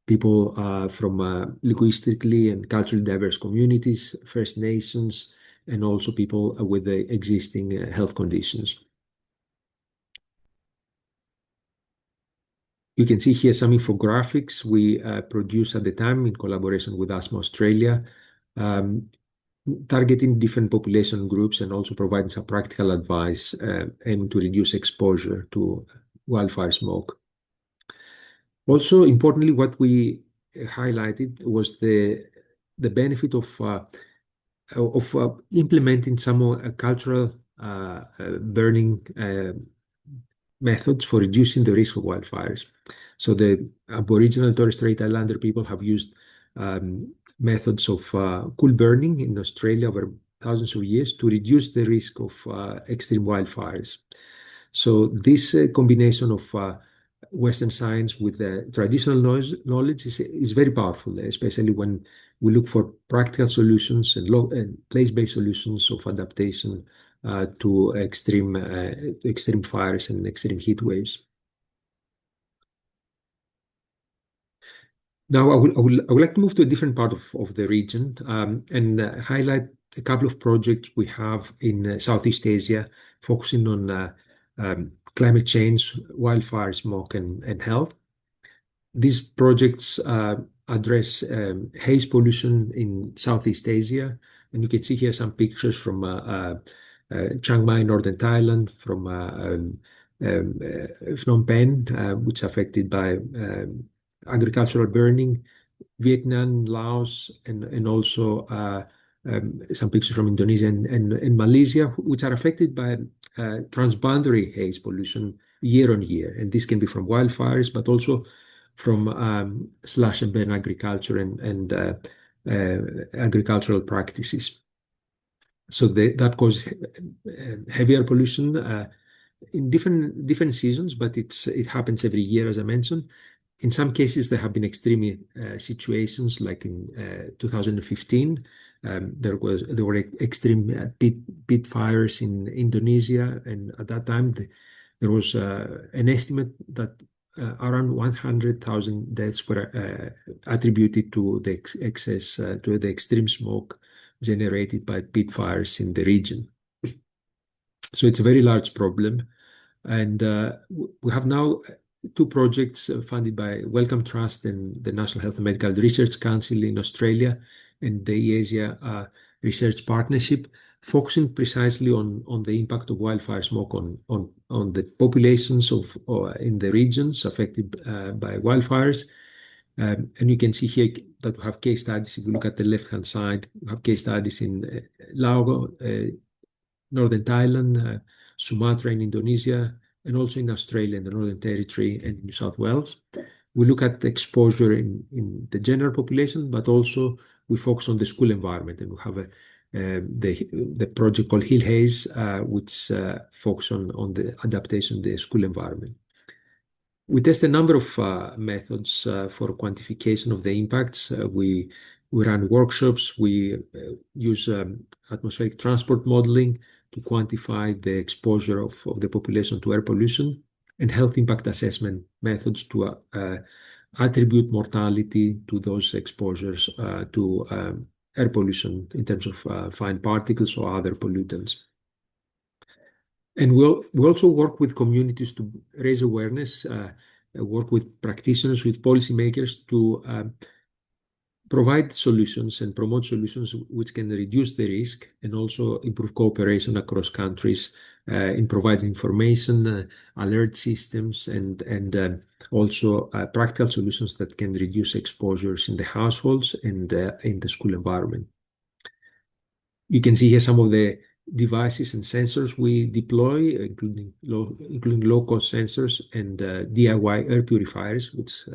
people from linguistically and culturally diverse communities, First Nations, and also people with existing health conditions. You can see here some infographics we produced at the time in collaboration with Asthma Australia, targeting different population groups and also providing some practical advice aiming to reduce exposure to wildfire smoke. Also, importantly, what we highlighted was the benefit of implementing some cultural burning methods for reducing the risk of wildfires. So the Aboriginal and Torres Strait Islander people have used methods of cool burning in Australia over thousands of years to reduce the risk of extreme wildfires. So this combination of Western science with traditional knowledge is very powerful, especially when we look for practical solutions and place-based solutions of adaptation to extreme fires and extreme heat waves. Now, I would like to move to a different part of the region and highlight a couple of projects we have in Southeast Asia, focusing on climate change, wildfire smoke, and health. These projects address haze pollution in Southeast Asia, and you can see here some pictures from Chiang Mai, northern Thailand, from Phnom Penh, which is affected by agricultural burning, Vietnam, Laos, and also some pictures from Indonesia and Malaysia, which are affected by transboundary haze pollution year on year. And this can be from wildfires, but also from slash and burn agriculture and agricultural practices. So that causes heavier pollution in different seasons, but it happens every year, as I mentioned. In some cases, there have been extreme situations, like in 2015. There were extreme peat fires in Indonesia, and at that time there was an estimate that around 100,000 deaths were attributed to the excess to the extreme smoke generated by peat fires in the region. So it's a very large problem, and we have now 2 projects funded by Wellcome Trust and the National Health and Medical Research Council in Australia and the EASIA Research Partnership, focusing precisely on the impact of wildfire smoke on the populations in the regions affected by wildfires. And you can see here that we have case studies. If we look at the left-hand side, we have case studies in Lao, northern Thailand, Sumatra in Indonesia, and also in Australia, in the Northern Territory and New South Wales. We look at exposure in the general population, but also we focus on the school environment, and we have the project called Heal Haze, which focuses on the adaptation of the school environment. We test a number of methods for quantification of the impacts. We run workshops. We use atmospheric transport modeling to quantify the exposure of the population to air pollution, and health impact assessment methods to attribute mortality to those exposures to air pollution in terms of fine particles or other pollutants. And we also work with communities to raise awareness, work with practitioners, with policymakers to provide solutions and promote solutions which can reduce the risk and also improve cooperation across countries in providing information, alert systems, and also practical solutions that can reduce exposures in the households and in the school environment. You can see here some of the devices and sensors we deploy, including low-cost sensors and DIY air purifiers, which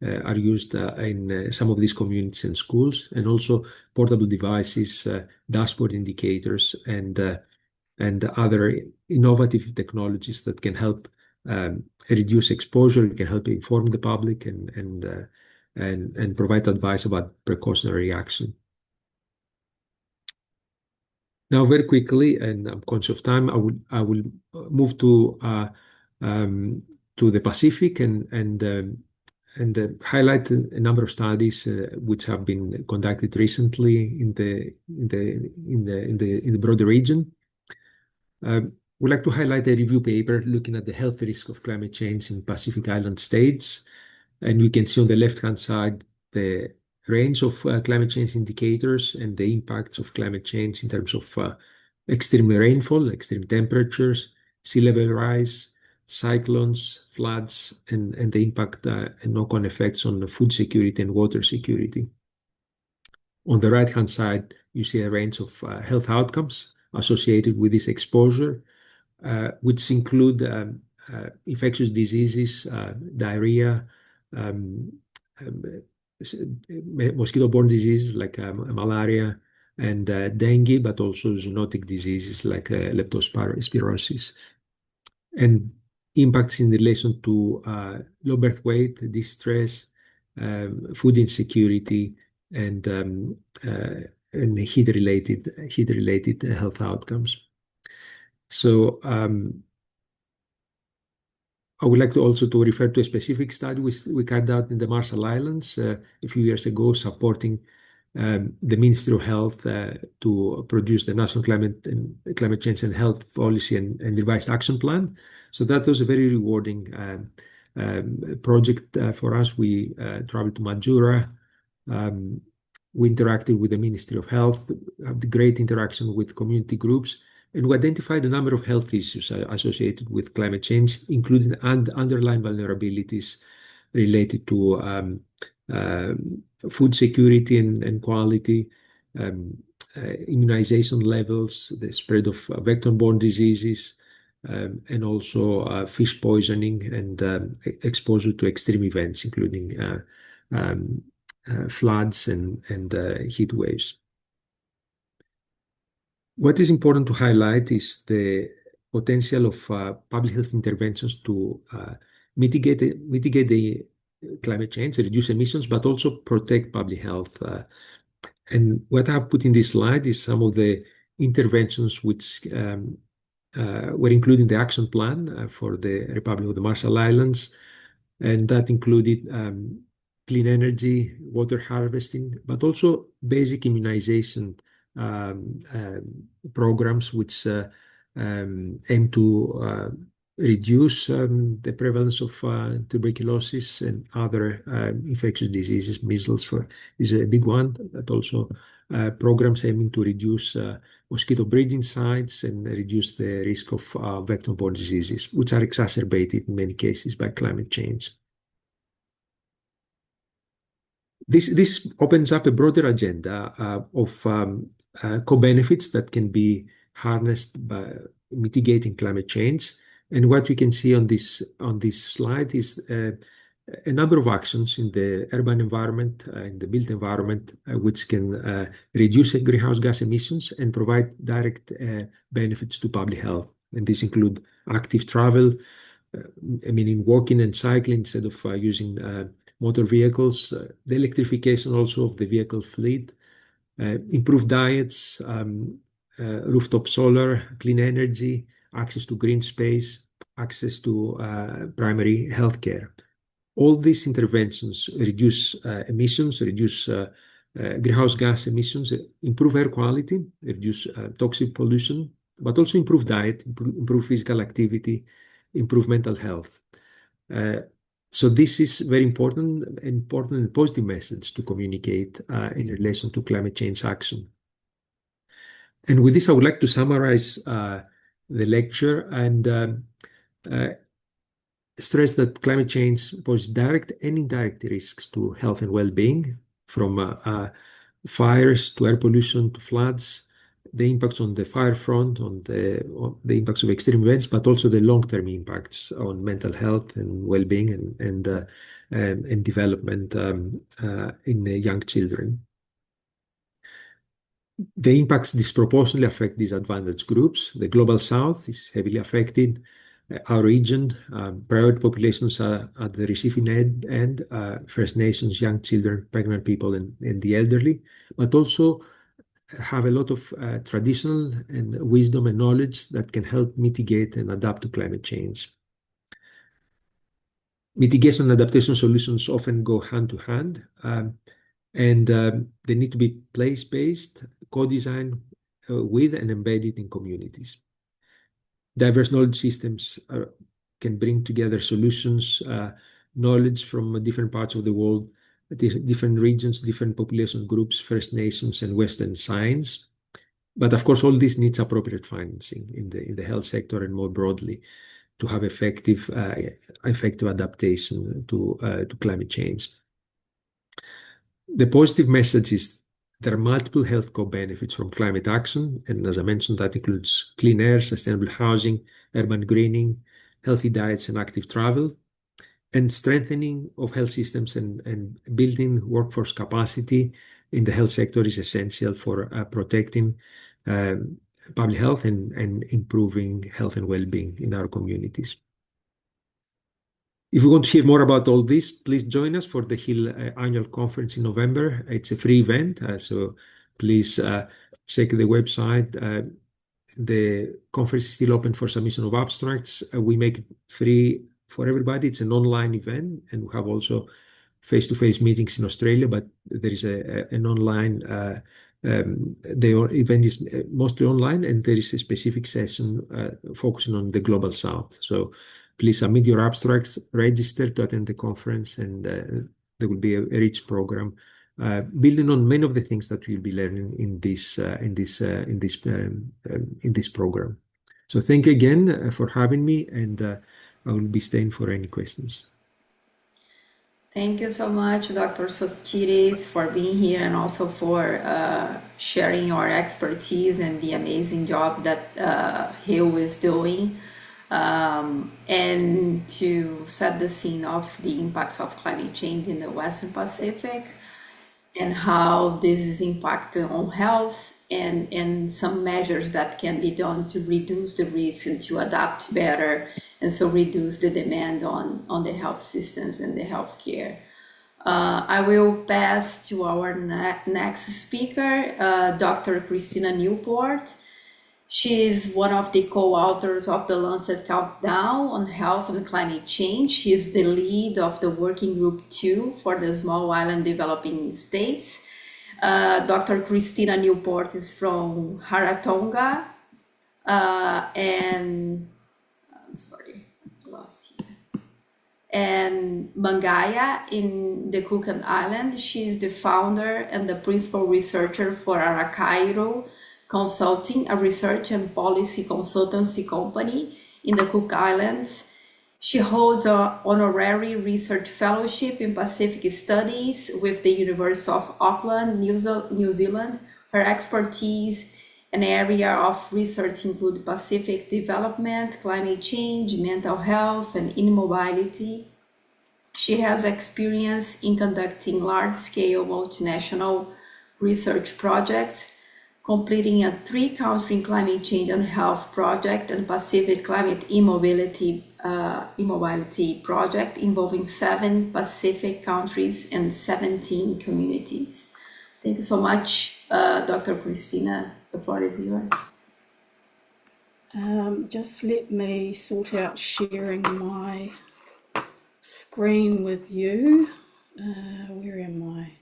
are used in some of these communities and schools, and also portable devices, dashboard indicators, and other innovative technologies that can help reduce exposure, can help inform the public, and provide advice about precautionary action. Now, very quickly, and I'm conscious of time, I will move to the Pacific and highlight a number of studies which have been conducted recently in the broader region. We'd like to highlight a review paper looking at the health risk of climate change in Pacific Island states, and you can see on the left-hand side the range of climate change indicators and the impacts of climate change in terms of extreme rainfall, extreme temperatures, sea level rise, cyclones, floods, and the impact and knock-on effects on food security and water security. On the right-hand side, you see a range of health outcomes associated with this exposure, which include infectious diseases, diarrhea, mosquito-borne diseases like malaria and dengue, but also zoonotic diseases like leptospirosis, and impacts in relation to low birth weight, distress, food insecurity, and heat-related health outcomes. So I would like to also refer to a specific study we carried out in the Marshall Islands a few years ago, supporting the Ministry of Health to produce the National Climate Change and Health Policy and Revised Action Plan. So that was a very rewarding project for us. We traveled to Majura. We interacted with the Ministry of Health, had great interaction with community groups, and we identified a number of health issues associated with climate change, including underlying vulnerabilities related to food security and quality, immunization levels, the spread of vector-borne diseases, and also fish poisoning and exposure to extreme events, including floods and heat waves. What is important to highlight is the potential of public health interventions to mitigate the climate change, reduce emissions, but also protect public health. And what I've put in this slide is some of the interventions which were included in the action plan for the Republic of the Marshall Islands, and that included clean energy, water harvesting, but also basic immunization programs which aim to reduce the prevalence of tuberculosis and other infectious diseases. Measles is a big one, but also programs aiming to reduce mosquito breeding sites and reduce the risk of vector-borne diseases, which are exacerbated in many cases by climate change. This opens up a broader agenda of co-benefits that can be harnessed by mitigating climate change. And what you can see on this slide is a number of actions in the urban environment, in the built environment, which can reduce greenhouse gas emissions and provide direct benefits to public health. And these include active travel, meaning walking and cycling instead of using motor vehicles, the electrification also of the vehicle fleet, improved diets, rooftop solar, clean energy, access to green space, access to primary health care. All these interventions reduce emissions, reduce greenhouse gas emissions, improve air quality, reduce toxic pollution, but also improve diet, improve physical activity, improve mental health. So this is very important and positive message to communicate in relation to climate change action. And with this, I would like to summarize the lecture and stress that climate change poses direct and indirect risks to health and well-being, from fires to air pollution to floods, the impacts on the fire front, on the impacts of extreme events, but also the long-term impacts on mental health and well-being and development in young children. The impacts disproportionately affect disadvantaged groups. The Global South is heavily affected. Our region, priority populations are at the receiving end, First Nations, young children, pregnant people, and the elderly, but also have a lot of traditional and wisdom and knowledge that can help mitigate and adapt to climate change. Mitigation and adaptation solutions often go hand to hand, and they need to be place-based, co-designed with and embedded in communities. Diverse knowledge systems can bring together solutions, knowledge from different parts of the world, different regions, different population groups, First Nations, and Western science. But of course, all this needs appropriate financing in the health sector and more broadly to have effective adaptation to climate change. The positive message is there are multiple health co-benefits from climate action, and as I mentioned, that includes clean air, sustainable housing, urban greening, healthy diets, and active travel. And strengthening of health systems and building workforce capacity in the health sector is essential for protecting public health and improving health and well-being in our communities. If you want to hear more about all this, please join us for the HIL annual conference in November. It's a free event, so please check the website. The conference is still open for submission of abstracts. We make it free for everybody. It's an online event, and we have also face-to-face meetings in Australia, but there is an online, the event is mostly online, and there is a specific session focusing on the Global South. So please submit your abstracts, register to attend the conference, and there will be a rich program building on many of the things that we'll be learning in this program. So thank you again for having me, and I will be staying for any questions. Thank you so much, Dr. Sotiris, for being here and also for sharing your expertise and the amazing job that HIL is doing. And to set the scene of the impacts of climate change in the Western Pacific and how this is impacting on health and some measures that can be done to reduce the risk and to adapt better and so reduce the demand on the health systems and the healthcare. I will pass to our next speaker, Dr. Christina Newport. She is one of the co-authors of the Lancet Countdown on Health and Climate Change. She is the lead of the Working Group 2 for the Small Island Developing States. Dr. Christina Newport is from Rarotonga and Mangaia in the Cook Island. She is the founder and the principal researcher for Arakairo Consulting, a research and policy consultancy company in the Cook Islands. She holds an honorary research fellowship in Pacific Studies with the University of Auckland, New Zealand. Her expertise and area of research include Pacific development, climate change, mental health, and immobility. She has experience in conducting large-scale multinational research projects, completing a 3-country climate change and health project and Pacific climate immobility project involving 7 Pacific countries and 17 communities. Thank you so much, Dr. Christina. The floor is yours. Just let me sort out sharing my screen with you. Where am I?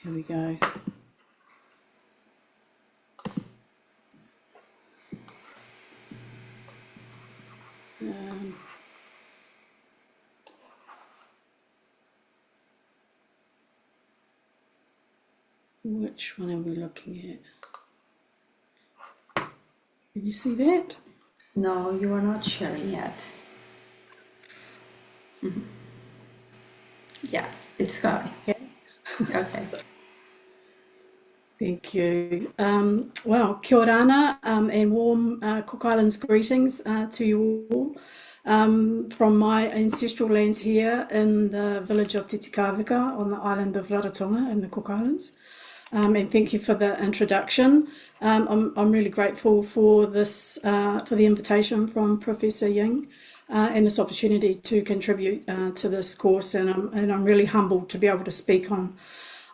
Here we go. Which one are we looking at? Can you see that? No, you are not sharing yet. Yeah, it's going. Okay. Thank you. Well, kia ora ana, and warm Cook Islands greetings to you all from my ancestral lands here in the village of Te Tikavika on the island of Rarotonga in the Cook Islands. And thank you for the introduction. I'm really grateful for this, for the invitation from Professor Ying and this opportunity to contribute to this course. And I'm really humbled to be able to speak on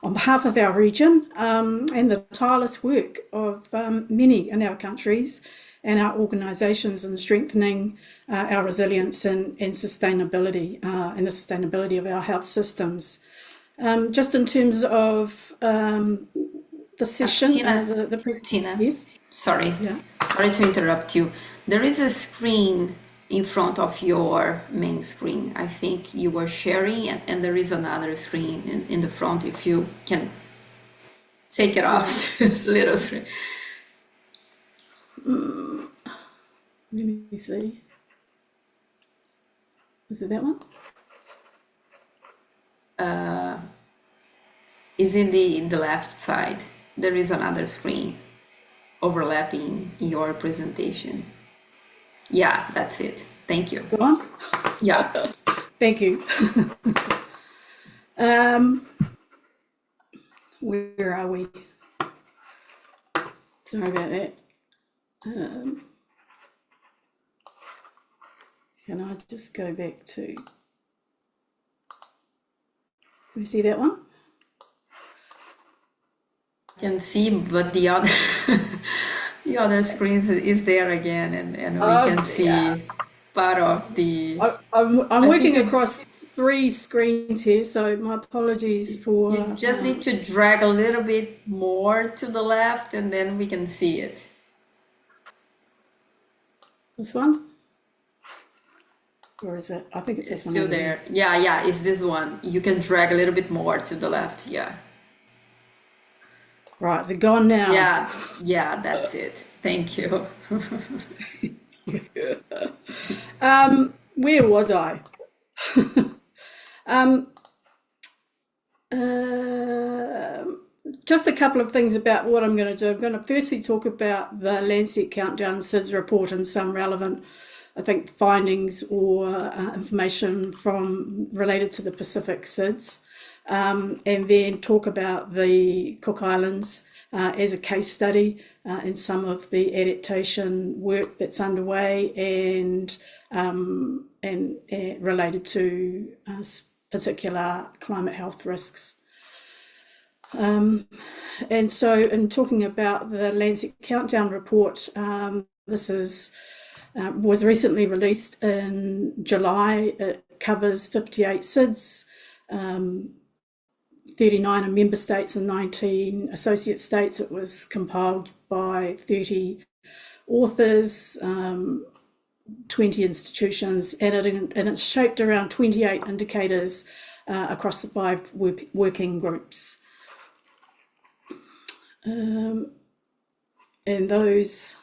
behalf of our region and the tireless work of many in our countries and our organisations in strengthening our resilience and sustainability and the sustainability of our health systems. Just in terms of the session, Tina, Tina, yes, sorry, yeah. Sorry to interrupt you. There is a screen in front of your main screen. I think you were sharing, and there is another screen in the front. If you can take it off, this little screen. Let me see. Is it that one? Is in the left side. There is another screen overlapping your presentation. Yeah, that's it. Thank you. Go on. Yeah. Thank you. Where are we? Sorry about that. Can I just go back to... Can you see that one? Can see, but the other the other screens is there again, and we can see part of the. I'm working across 3 screens here, so my apologies for. You just need to drag a little bit more to the left, and then we can see it. This one, or is it? I think it's this one. Still there. Yeah, it's this one. You can drag a little bit more to the left. Yeah. Right, is it gone now? Yeah, that's it. Thank you. Where was I? Just a couple of things about what I'm going to do. I'm going to firstly talk about the Lancet Countdown SIDS report and some relevant, I think, findings or information related to the Pacific SIDS. And then talk about the Cook Islands as a case study and some of the adaptation work that's underway and related to particular climate health risks. And so in talking about the Lancet Countdown report, this was recently released in July. It covers 58 SIDS, 39 are member states and 19 associate states. It was compiled by 30 authors, 20 institutions, and it's shaped around 28 indicators across the 5 working groups. And those,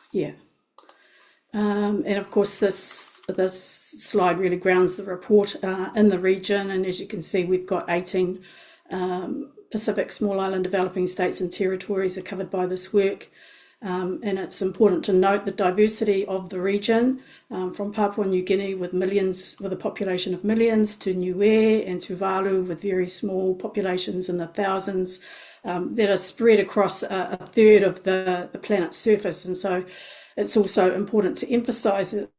and of course this slide really grounds the report in the region, and as you can see, we've got 18 Pacific small island developing states and territories are covered by this work, and it's important to note the diversity of the region, from Papua New Guinea with a population of millions to Niue and Tuvalu with very small populations in the thousands that are spread across a third of the planet's surface. And so it's also important to emphasise that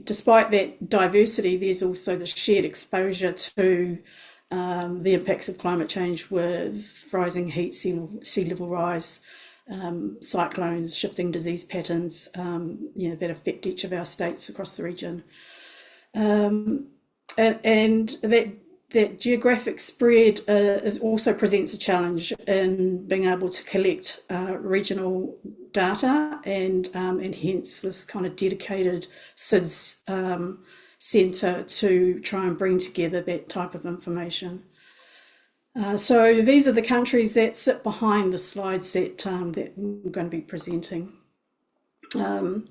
despite that diversity, there's also the shared exposure to the impacts of climate change with rising heat, sea level rise, cyclones, shifting disease patterns, that affect each of our states across the region. And that geographic spread also presents a challenge in being able to collect regional data, and hence this kind of dedicated SIDS centre to try and bring together that type of information. So these are the countries that sit behind the slides that we're going to be presenting. In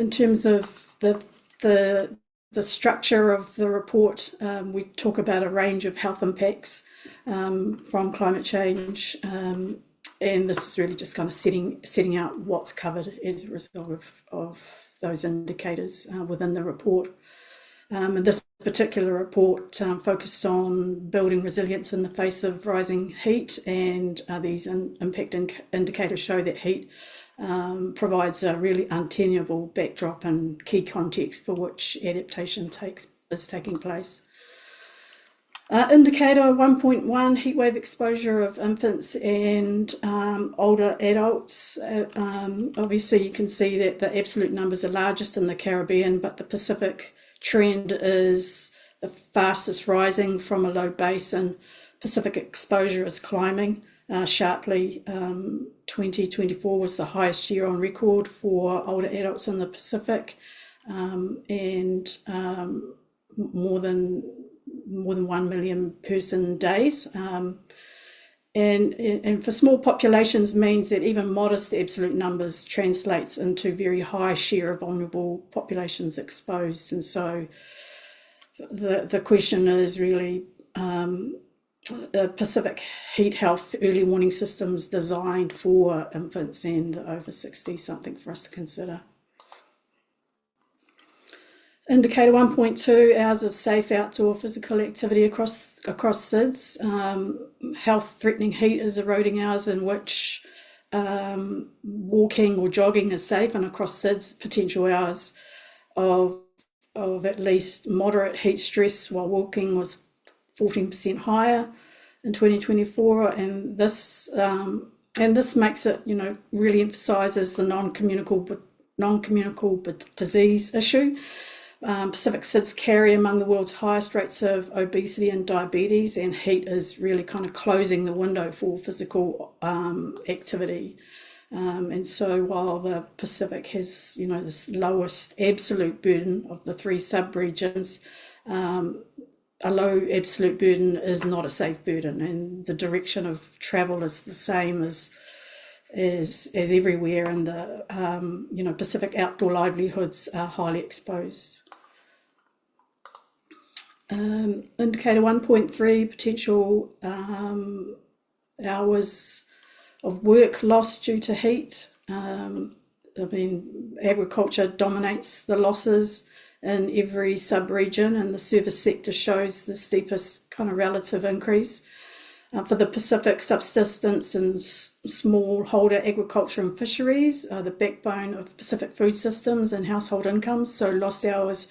terms of the structure of the report, we talk about a range of health impacts from climate change, and this is really just kind of setting out what's covered as a result of those indicators within the report. And this particular report focused on building resilience in the face of rising heat, and these impact indicators show that heat provides a really untenable backdrop and key context for which adaptation is taking place. Indicator 1.1, heatwave exposure of infants and older adults. Obviously you can see that the absolute numbers are largest in the Caribbean, but the Pacific trend is the fastest rising from a low base, and Pacific exposure is climbing sharply. 2024 was the highest year on record for older adults in the Pacific, and more than 1 million person days. And for small populations means that even modest absolute numbers translates into very high share of vulnerable populations exposed. And so the question is really Pacific heat health early warning systems designed for infants and over 60, something for us to consider. Indicator 1.2, hours of safe outdoor physical activity across SIDS. Health-threatening heat is eroding hours in which walking or jogging is safe, and across SIDS, potential hours of at least moderate heat stress while walking was 14% higher in 2024, and this makes it, really emphasises the non-communicable disease issue. Pacific SIDS carry among the world's highest rates of obesity and diabetes, and heat is really kind of closing the window for physical activity. And so while the Pacific has, this lowest absolute burden of the 3 sub-regions, a low absolute burden is not a safe burden, and the direction of travel is the same as everywhere, and the Pacific outdoor livelihoods are highly exposed. Indicator 1.3, potential hours of work lost due to heat. Agriculture dominates the losses in every sub-region, and the service sector shows the steepest kind of relative increase. For the Pacific, subsistence and smallholder agriculture and fisheries are the backbone of Pacific food systems and household incomes, so lost hours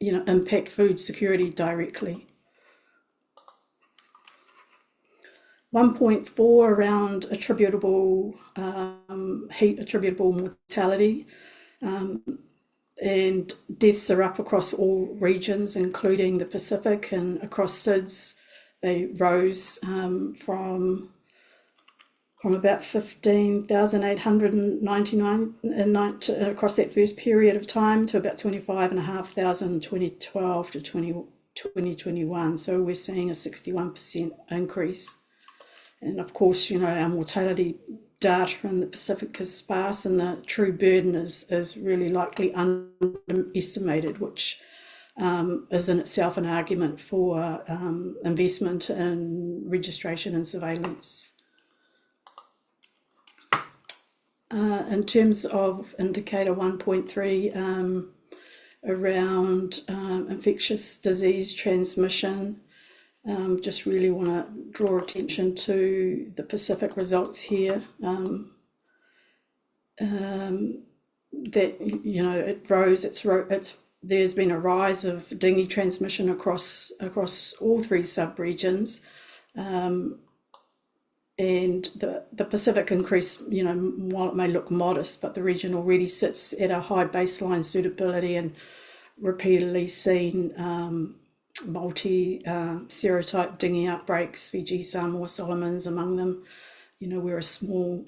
impact food security directly. 1.4 around attributable heat attributable mortality, and deaths are up across all regions, including the Pacific, and across SIDS they rose from about 15,899 across that first period of time to about 25,500 in 2012 to 2021. So we're seeing a 61% increase. And of course, our mortality data in the Pacific is sparse, and the true burden is really likely underestimated, which is in itself an argument for investment in registration and surveillance. In terms of indicator 1.3, around infectious disease transmission, just really want to draw attention to the Pacific results here. That it rose. There's been a rise of dengue transmission across all 3 sub-regions, the Pacific increase, you know, while it may look modest, but the region already sits at a high baseline suitability and repeatedly seen multi-serotype dinghy outbreaks, Fiji, Samoa, Solomons among them, you know, where a small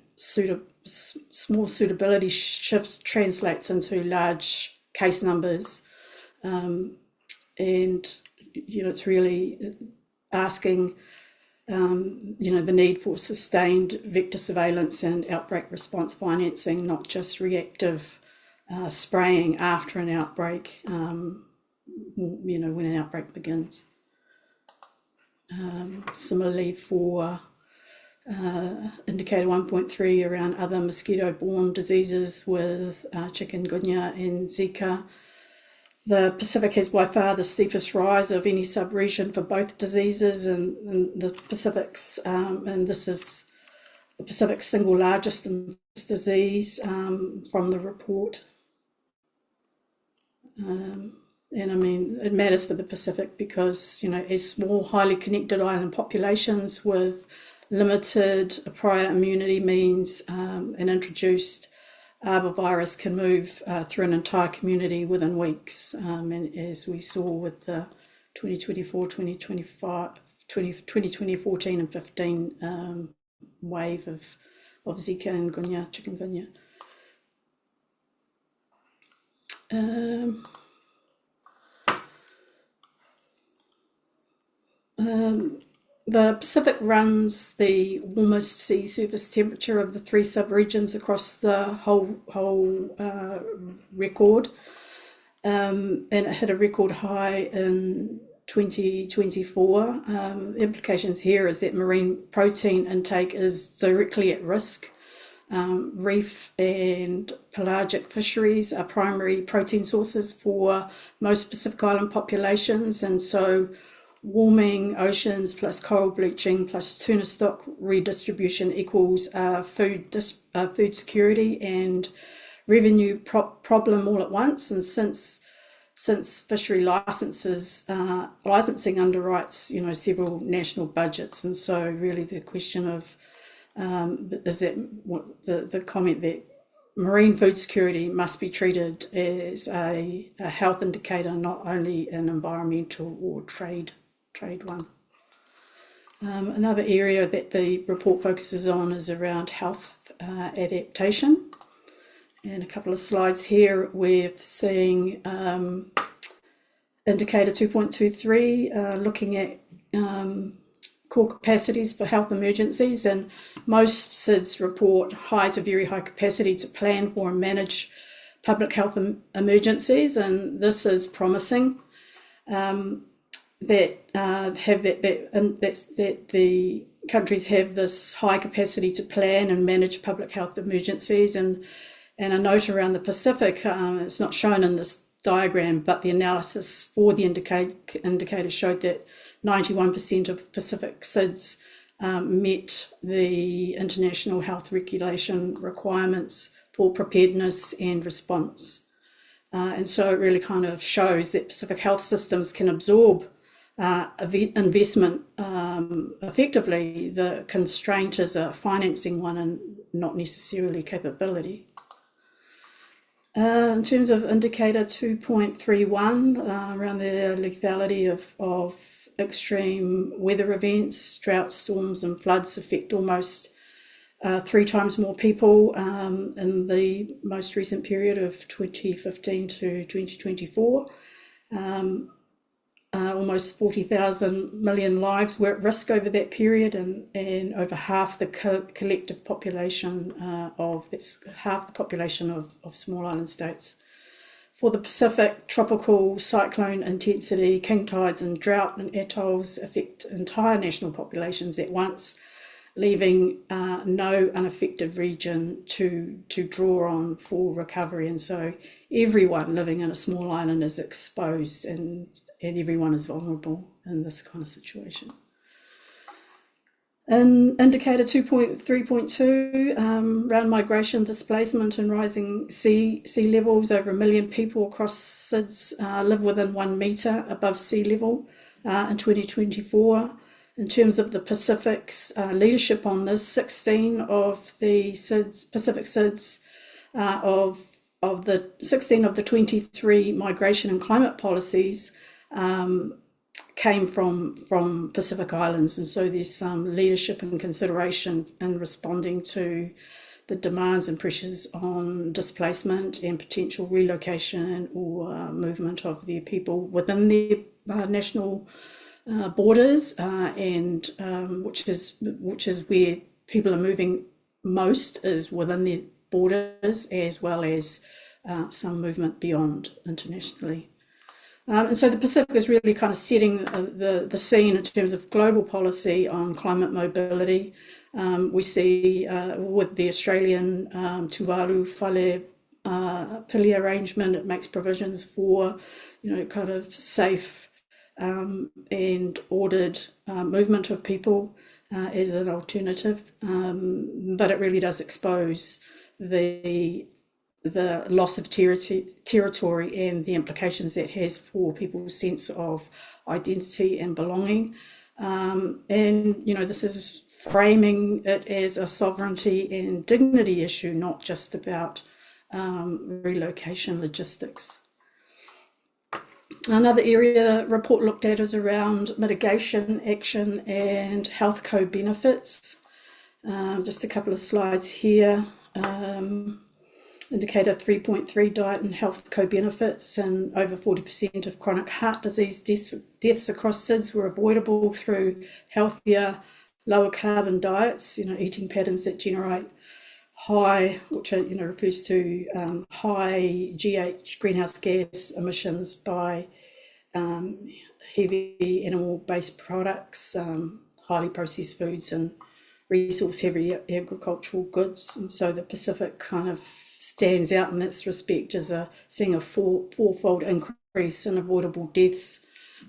suitability shift translates into large case numbers. And, you know, it's really asking, you know, the need for sustained vector surveillance and outbreak response financing, not just reactive spraying after an outbreak, you know, when an outbreak begins. Similarly for indicator 1.3 around other mosquito-borne diseases with chikungunya and Zika, the Pacific has by far the steepest rise of any sub-region for both diseases, and the Pacific's, and this is the Pacific's single largest disease from the report. And I mean, it matters for the Pacific because, you know, as small, highly connected island populations with limited prior immunity means an introduced arbovirus can move through an entire community within weeks. And as we saw with the 2020, 14 and 15 wave of Zika and chikungunya. The Pacific runs the warmest sea surface temperature of the 3 sub-regions across the whole record, and it hit a record high in 2024. Implications here is that marine protein intake is directly at risk. Reef and pelagic fisheries are primary protein sources for most Pacific Island populations, and so warming oceans plus coral bleaching plus tuna stock redistribution equals food security and revenue problem all at once. And since fishery licensing underwrites, you know, several national budgets, and so really the question of is that the comment that marine food security must be treated as a health indicator, not only an environmental or trade one. Another area that the report focuses on is around health adaptation. And a couple of slides here, we're seeing indicator 2.23, looking at core capacities for health emergencies, and most SIDS report has a very high capacity to plan for and manage public health emergencies, and this is promising. That the countries have this high capacity to plan and manage public health emergencies, and a note around the Pacific, it's not shown in this diagram, but the analysis for the indicator showed that 91% of Pacific SIDS met the international health regulation requirements for preparedness and response. And so it really kind of shows that Pacific health systems can absorb investment effectively. The constraint is a financing one and not necessarily capability. In terms of indicator 2.31, around the lethality of extreme weather events, drought, storms and floods affect almost 3 times more people in the most recent period of 2015 to 2024. Almost 40,000 million lives were at risk over that period, and over half the collective population of small island states. For the Pacific, tropical cyclone intensity, king tides and drought and atolls affect entire national populations at once, leaving no unaffected region to draw on for recovery. And so everyone living in a small island is exposed, and everyone is vulnerable in this kind of situation. In indicator 2.3.2, around migration, displacement and rising sea levels, over 1 million people across SIDS live within 1 metre above sea level in 2024. In terms of the Pacific's leadership on this, 16 of the Pacific SIDS of the 16 of the 23 migration and climate policies came from Pacific Islands, and so there's some leadership and consideration in responding to the demands and pressures on displacement and potential relocation or movement of their people within their national borders, and which is where people are moving most, is within their borders, as well as some movement beyond internationally. And so the Pacific is really kind of setting the scene in terms of global policy on climate mobility. We see with the Australian Tuvalu Whale Pili arrangement, it makes provisions for, kind of safe and ordered movement of people as an alternative, but it really does expose the loss of territory and the implications that has for people's sense of identity and belonging. And, this is framing it as a sovereignty and dignity issue, not just about relocation logistics. Another area the report looked at is around mitigation, action and health co-benefits. Just a couple of slides here. Indicator 3.3 diet and health co-benefits, and over 40% of chronic heart disease deaths across SIDS were avoidable through healthier, lower carbon diets, eating patterns that generate high, which refers to high GH, greenhouse gas emissions by heavy animal-based products, highly processed foods and resource-heavy agricultural goods. And so the Pacific kind of stands out in this respect as seeing a fourfold increase in avoidable deaths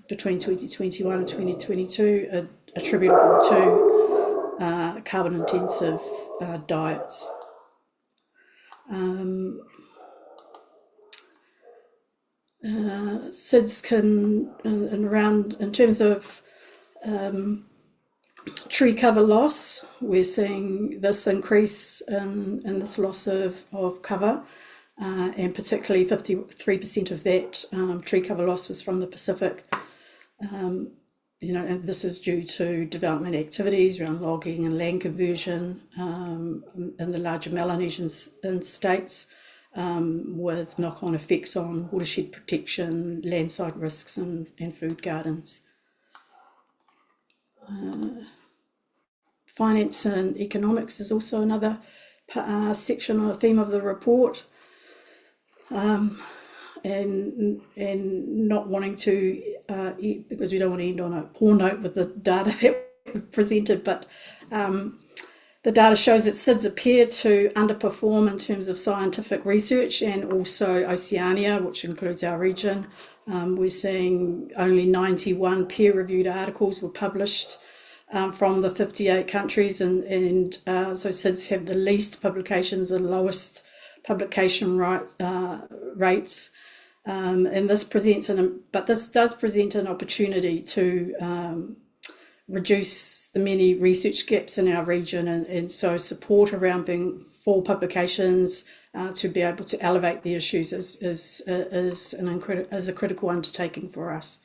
between 2021 and 2022, attributable to carbon-intensive diets. SIDS can, in terms of tree cover loss, we're seeing this increase in this loss of cover, and particularly 53% of that tree cover loss was from the Pacific. And this is due to development activities around logging and land conversion in the larger Melanesian states, with knock-on effects on watershed protection, landside risks and food gardens. Finance and economics is also another section or theme of the report, and not wanting to, because we don't want to end on a poor note with the data that we've presented, but the data shows that SIDS appear to underperform in terms of scientific research, and also Oceania, which includes our region. We're seeing only 91 peer-reviewed articles were published from the 58 countries, and so SIDS have the least publications and lowest publication rates, and this does present an opportunity to reduce the many research gaps in our region, and so support around being full publications to be able to elevate the issues is a critical undertaking for us.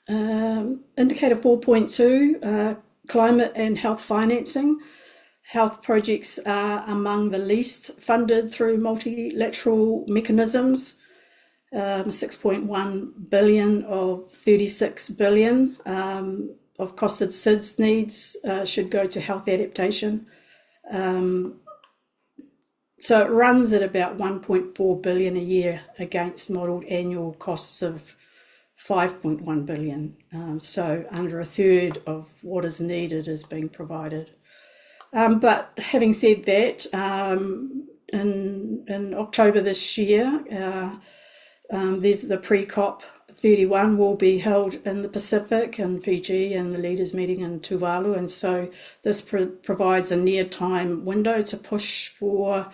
Indicator 4.2, climate and health financing. Health projects are among the least funded through multilateral mechanisms. 6.1 billion of 36 billion of costed SIDS needs should go to health adaptation. So it runs at about 1.4 billion a year against modelled annual costs of 5.1 billion. So under a third of what is needed is being provided. But having said that, in October this year, there's the pre-COP 31 will be held in the Pacific and Fiji, and the leaders meeting in Tuvalu, and so this provides a near-time window to push for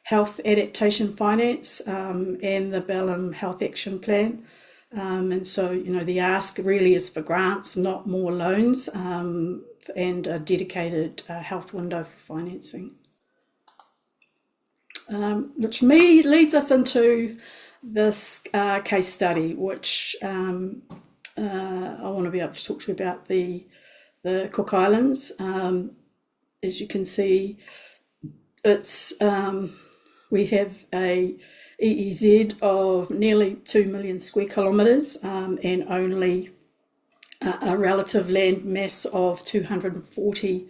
health adaptation finance and the Belém Health Action Plan. And so, the ask really is for grants, not more loans, and a dedicated health window for financing. Which leads us into this case study, which I want to be able to talk to you about the Cook Islands. As you can see, it's we have a EEZ of nearly 2 million square kilometres and only a relative land mass of 240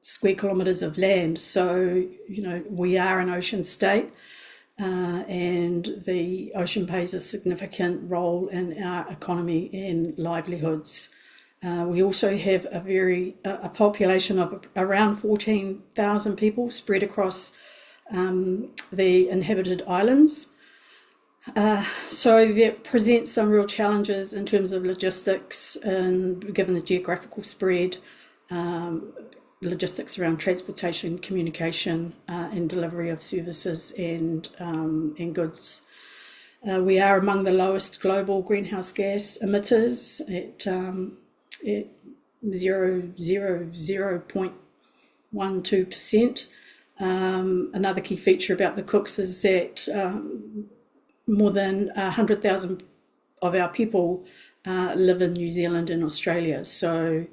square kilometres of land. So, we are an ocean state, and the ocean plays a significant role in our economy and livelihoods. We also have a population of around 14,000 people spread across the inhabited islands. So that presents some real challenges in terms of logistics, and given the geographical spread, logistics around transportation, communication, and delivery of services and goods. We are among the lowest global greenhouse gas emitters at 0.12%. Another key feature about the Cooks is that more than 100,000 of our people live in New Zealand and Australia. So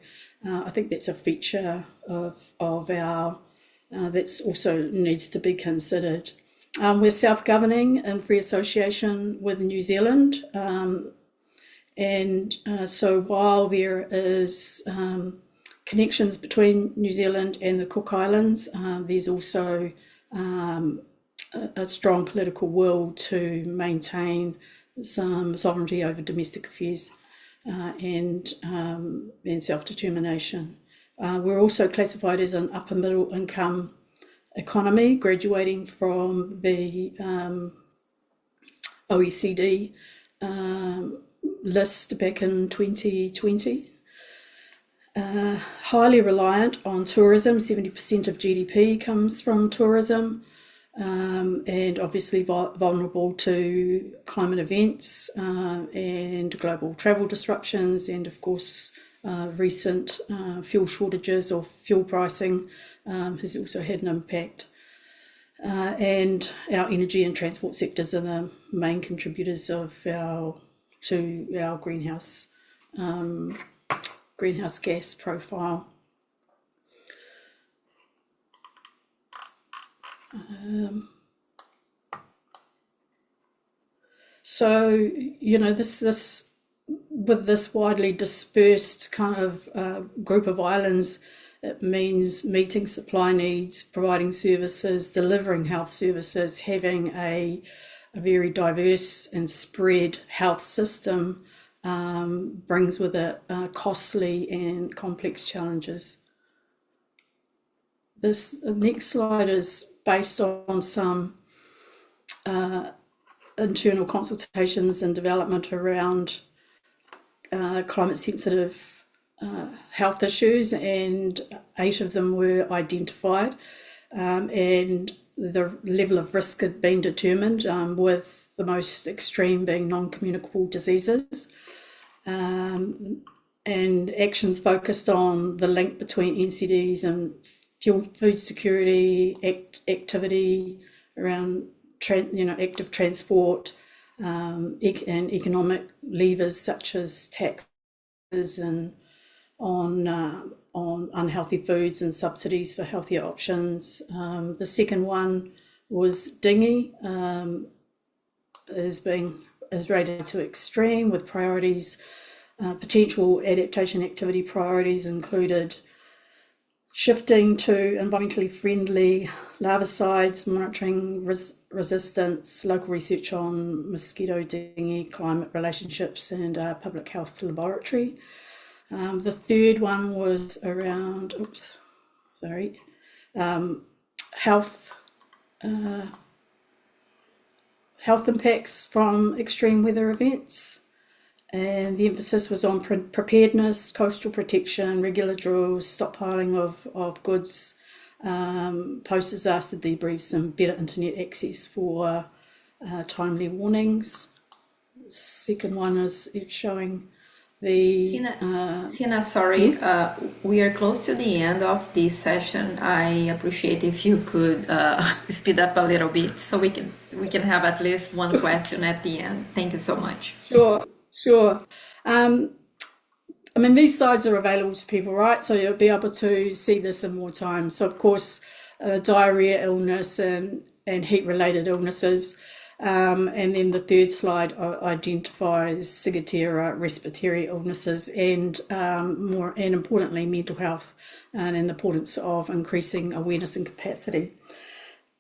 I think that's a feature of our that's also needs to be considered. We're self-governing in free association with New Zealand, and so while there is connections between New Zealand and the Cook Islands, there's also a strong political will to maintain some sovereignty over domestic affairs and self-determination. We're also classified as an upper middle income economy, graduating from the OECD list back in 2020. Highly reliant on tourism, 70% of GDP comes from tourism, and obviously vulnerable to climate events and global travel disruptions, and of course recent fuel shortages or fuel pricing has also had an impact. And our energy and transport sectors are the main contributors to our greenhouse gas profile. So this with this widely dispersed kind of group of islands, it means meeting supply needs, providing services, delivering health services, having a very diverse and spread health system brings with it costly and complex challenges. This next slide is based on some internal consultations and development around climate sensitive health issues, and 8 of them were identified, and the level of risk had been determined, with the most extreme being non-communicable diseases, and actions focused on the link between NCDs and food security, activity around active transport, and economic levers such as taxes and on unhealthy foods and subsidies for healthier options. The second one was Dingy, is rated to extreme, with priorities, potential adaptation activity priorities included shifting to environmentally friendly larvicides, monitoring resistance, local research on mosquito dengue, climate relationships, and public health laboratory. The third one was around, health impacts from extreme weather events. And the emphasis was on preparedness, coastal protection, regular drills, stockpiling of goods, post-disaster debriefs, and better internet access for timely warnings. second one is showing the Tina, sorry, yes. we are close to the end of this session. I appreciate if you could speed up a little bit so we can have at least one question at the end. Thank you so much. Sure. I mean, these slides are available to people, right? So you'll be able to see this in more time. So of course, diarrhea, illness, and heat-related illnesses. And then the third slide identifies ciguatera, respiratory illnesses, and more and importantly, mental health, and the importance of increasing awareness and capacity.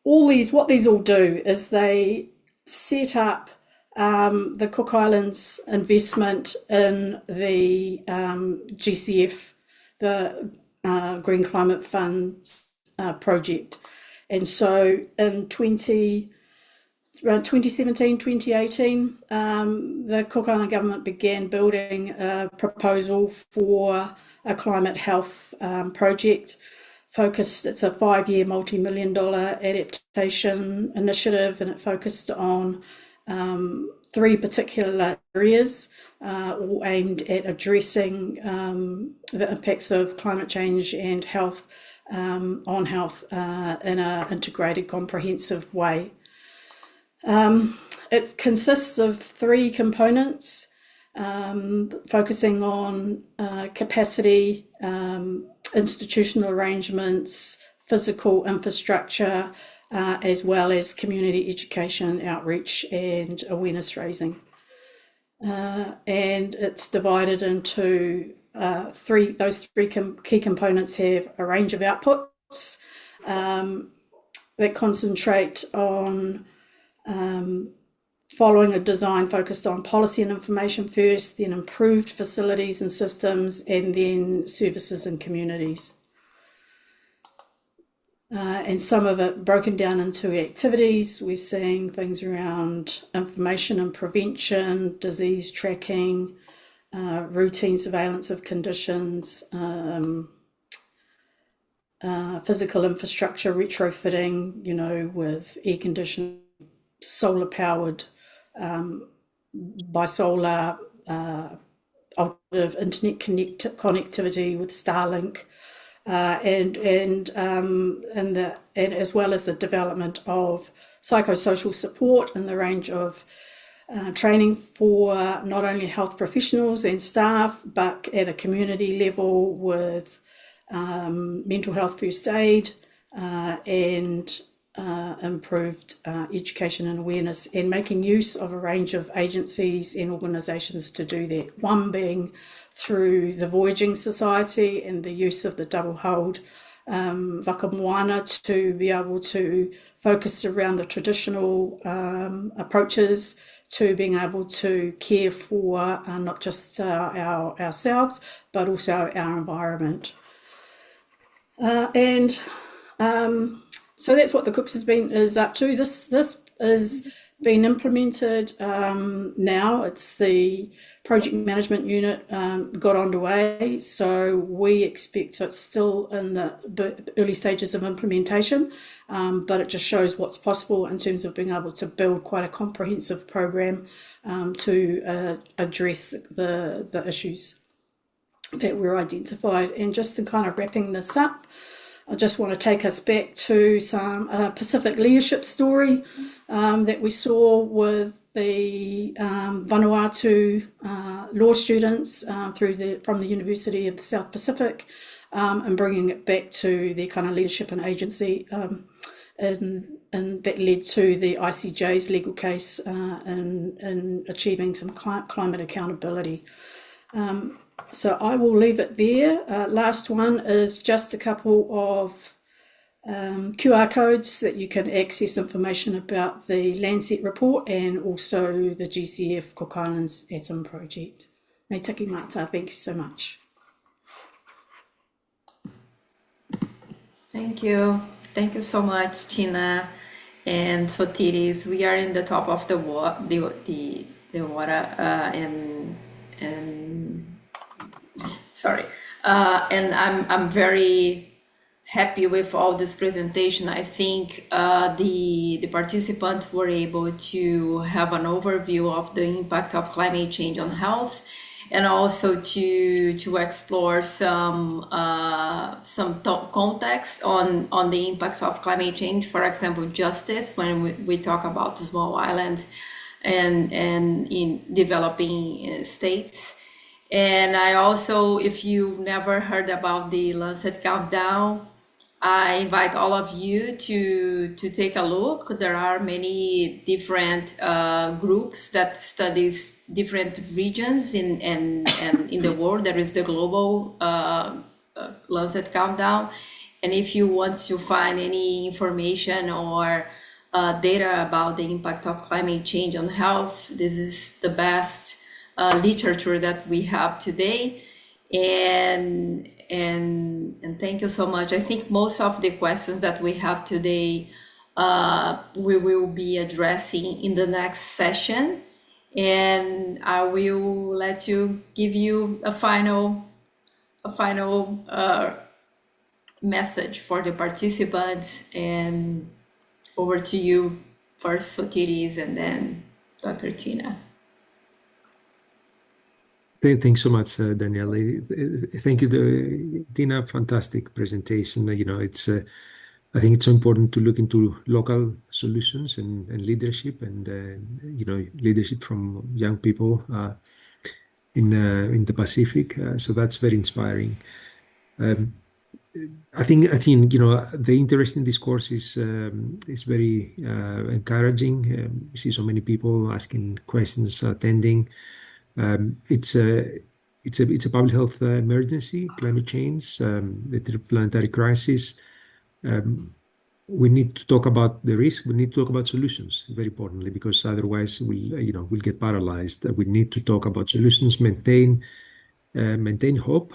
What these all do is they set up the Cook Islands investment in the GCF, the Green Climate Fund project. And so in around 2017, 2018, the Cook Island government began building a proposal for a climate health project focused. It's a 5-year multi-million-dollar adaptation initiative, and it focused on 3 particular areas, all aimed at addressing the impacts of climate change and health on health in an integrated, comprehensive way. It consists of 3 components, focusing on capacity, institutional arrangements, physical infrastructure, as well as community education, outreach, and awareness raising. And it's divided into 3. Those 3 key components have a range of outputs that concentrate on following a design focused on policy and information first, then improved facilities and systems, and then services and communities. And some of it broken down into activities. We're seeing things around information and prevention, disease tracking, routine surveillance of conditions, physical infrastructure retrofitting, with air conditioning, solar powered, by solar, alternative internet connectivity with Starlink, and as well as the development of psychosocial support in the range of training for not only health professionals and staff, but at a community level with mental health first aid, and improved education and awareness, and making use of a range of agencies and organisations to do that. One being through the Voyaging Society and the use of the double hulled whakamoana to be able to focus around the traditional approaches to being able to care for not just ourselves, but also our environment. So that's what the Cooks is up to. This is being implemented now. It's the project management unit got underway, so we expect it's still in the early stages of implementation, but it just shows what's possible in terms of being able to build quite a comprehensive program to address the issues that were identified. And just to kind of wrapping this up, I just want to take us back to some Pacific leadership story that we saw with the Vanuatu law students from the University of the South Pacific, and bringing it back to their kind of leadership and agency, and that led to the ICJ's legal case in achieving some climate accountability. So I will leave it there. Last one is just a couple of QR codes that you can access information about the Landsat report and also the GCF Cook Islands Atom Project. Me taki mata, thank you so much. Thank you. Thank you so much, Tina and Sotiris. We are in the top of the water, and sorry, and I'm very happy with all this presentation. I think the participants were able to have an overview of the impact of climate change on health, and also to explore some context on the impacts of climate change. For example, justice, when we talk about small islands and in developing states. And I also, if you've never heard about the Lancet Countdown, I invite all of you to take a look. There are many different groups that studies different regions in the world. There is the global Lancet Countdown. And if you want to find any information or data about the impact of climate change on health, this is the best literature that we have today. And thank you so much. I think most of the questions that we have today we will be addressing in the next session, and I will give you a final message for the participants. And over to you first, Sotiris, and then Dr. Tina. Thanks so much, Danielle. Thank you, Tina. Fantastic presentation. I think it's so important to look into local solutions and leadership, and leadership from young people in the Pacific. So that's very inspiring. I think the interest in this course is very encouraging. We see so many people asking questions, attending. It's a public health emergency, climate change, the planetary crisis. We need to talk about the risk. We need to talk about solutions, very importantly, because otherwise we'll get paralyzed. We need to talk about solutions, maintain hope.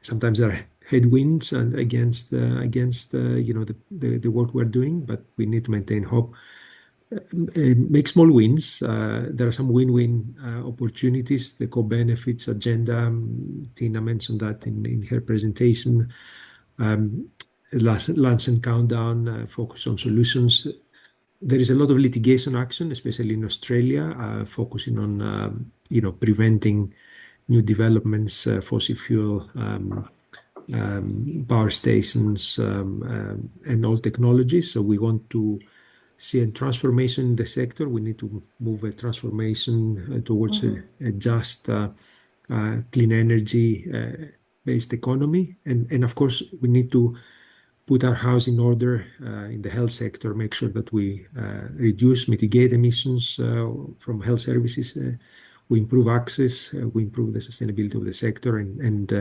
Sometimes there are headwinds and against the work we're doing, but we need to maintain hope. Make small wins. There are some win-win opportunities. The co-benefits agenda, Tina mentioned that in her presentation. Lancet Countdown, focus on solutions. There is a lot of litigation action, especially in Australia, focusing on preventing new developments, fossil fuel power stations, and all technologies. So we want to see a transformation in the sector. We need to move a transformation towards a just clean energy based economy. And of course, we need to put our house in order in the health sector, make sure that we mitigate emissions from health services. We improve access, we improve the sustainability of the sector, and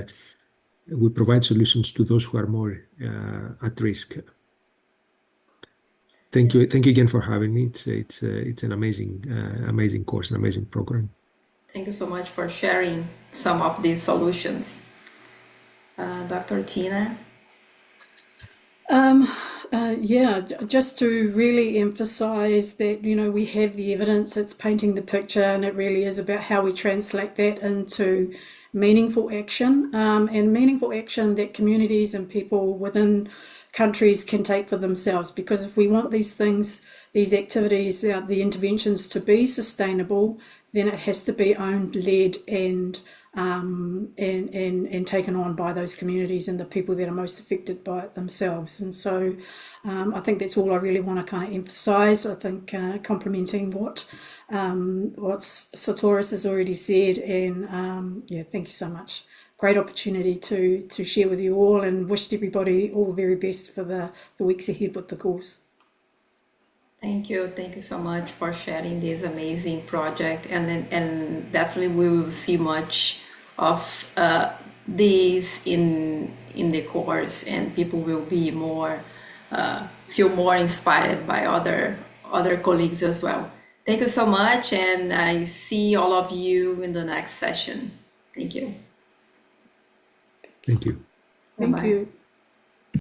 we provide solutions to those who are more at risk. Thank you again for having me. It's an amazing course, an amazing program. Thank you so much for sharing some of these solutions. Dr. Tina? Just to really emphasize that, we have the evidence, it's painting the picture, and it really is about how we translate that into meaningful action, and meaningful action that communities and people within countries can take for themselves. Because if we want these things, these activities, the interventions to be sustainable, then it has to be owned, led, and taken on by those communities and the people that are most affected by it themselves. And so I think that's all I really want to kind of emphasize. I think complementing what Sotiris has already said, and thank you so much. Great opportunity to share with you all, and wish everybody all the very best for the weeks ahead with the course. Thank you so much for sharing this amazing project, and definitely we will see much of these in the course, and people will be feel more inspired by other colleagues as well. Thank you so much, and I see all of you in the next session. Thank you. Thank you. Thank you.